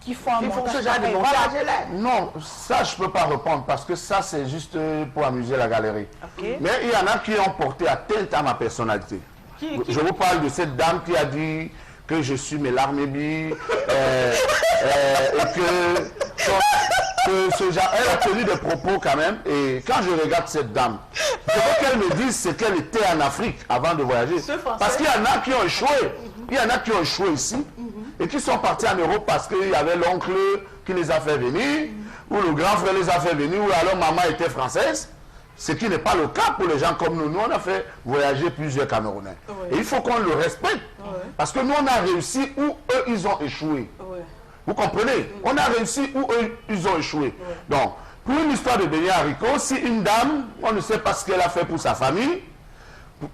qui font ce genre de montage? Non, ça je ne peux pas répondre parce que ça c'est juste pour amuser la galerie. Mais il y en a qui ont porté atteinte à ma personnalité. Je vous parle de cette dame qui a dit que je suis mes larmes et et que ce genre, elle a tenu des propos quand même. Et quand je regarde cette dame, je veux qu'elle me dise ce qu'elle était en Afrique avant de voyager. Parce qu'il y en a qui ont échoué. Il y en a qui ont échoué ici et qui sont partis en Europe parce qu'il y avait l'oncle qui les a fait venir, ou le grand frère les a fait venir, ou alors maman était française. Ce qui n'est pas le cas pour les gens comme nous. Nous, on a fait voyager plusieurs Camerounais. Et il faut qu'on le respecte. Parce que nous, on a réussi où eux, ils ont échoué. Vous comprenez? On a réussi où eux, ils ont échoué. Donc, pour une histoire de Béni Haricot, si une dame, on ne sait pas ce qu'elle a fait pour sa famille,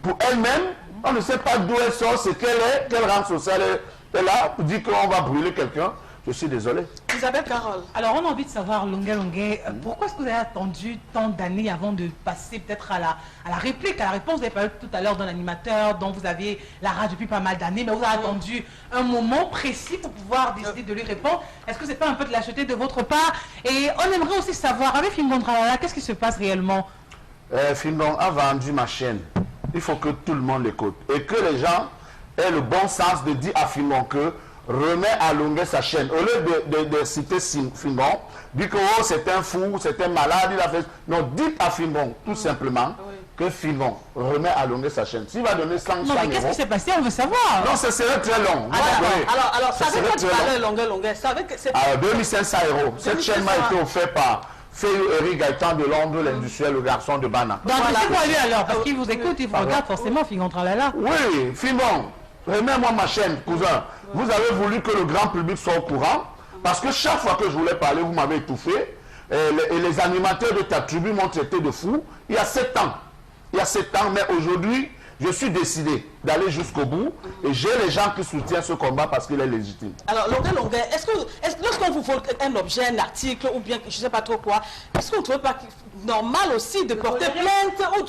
pour elle-même, on ne sait pas d'où elle sort, ce qu'elle est, quel rang social elle a, pour dire qu'on va brûler quelqu'un. Je suis désolé. Isabelle Carole. Alors, on a envie de savoir, Longa Longa, pourquoi est-ce que vous avez attendu tant d'années avant de passer peut-être à la réplique, à la réponse? Vous avez parlé tout à l'heure d'un animateur dont vous aviez la rage depuis pas mal d'années, mais vous avez attendu un moment précis pour pouvoir décider de lui répondre. Est-ce que c'est pas un peu de lâcheté de votre part? Et on aimerait aussi savoir, avec Fingon Tralala, qu'est-ce qui se passe réellement? Fingon a vendu ma chaîne. Il faut que tout le monde l'écoute. Et que les gens aient le bon sens de dire à Fingon que remet à Longa sa chaîne. Au lieu de citer Fingon, dit que oh, c'est un fou, c'est un malade, il a fait... Non, dites à Fingon, tout simplement, que Fingon remet à Longa sa chaîne. S'il va donner 100 euros... Non, mais qu'est-ce qui s'est passé? On veut savoir. Non, ça serait très long. Alors, ça veut dire que Longa Longa, ça veut que c'est... Alors, 2500 euros. Cette chaîne m'a été offerte par Eric Gaëtan de Londres, l'industriel, le garçon de Bana. Donc, c'est lui alors, parce qu'il vous écoute, il vous regarde forcément, Fingon Tralala. Oui, Fingon, remets-moi ma chaîne, cousin. Vous avez voulu que le grand public soit au courant, parce que chaque fois que je voulais parler, vous m'avez étouffé. Et les animateurs de ta tribu m'ont traité de fou. Il y a 7 ans. Mais aujourd'hui, je suis décidé d'aller jusqu'au bout. Et j'ai les gens qui soutiennent ce combat parce qu'il est légitime. Alors, Longa, est-ce que lorsqu'on vous vole un objet, un article, ou bien je ne sais pas trop quoi, est-ce qu'on ne trouve pas normal aussi de porter plainte ou de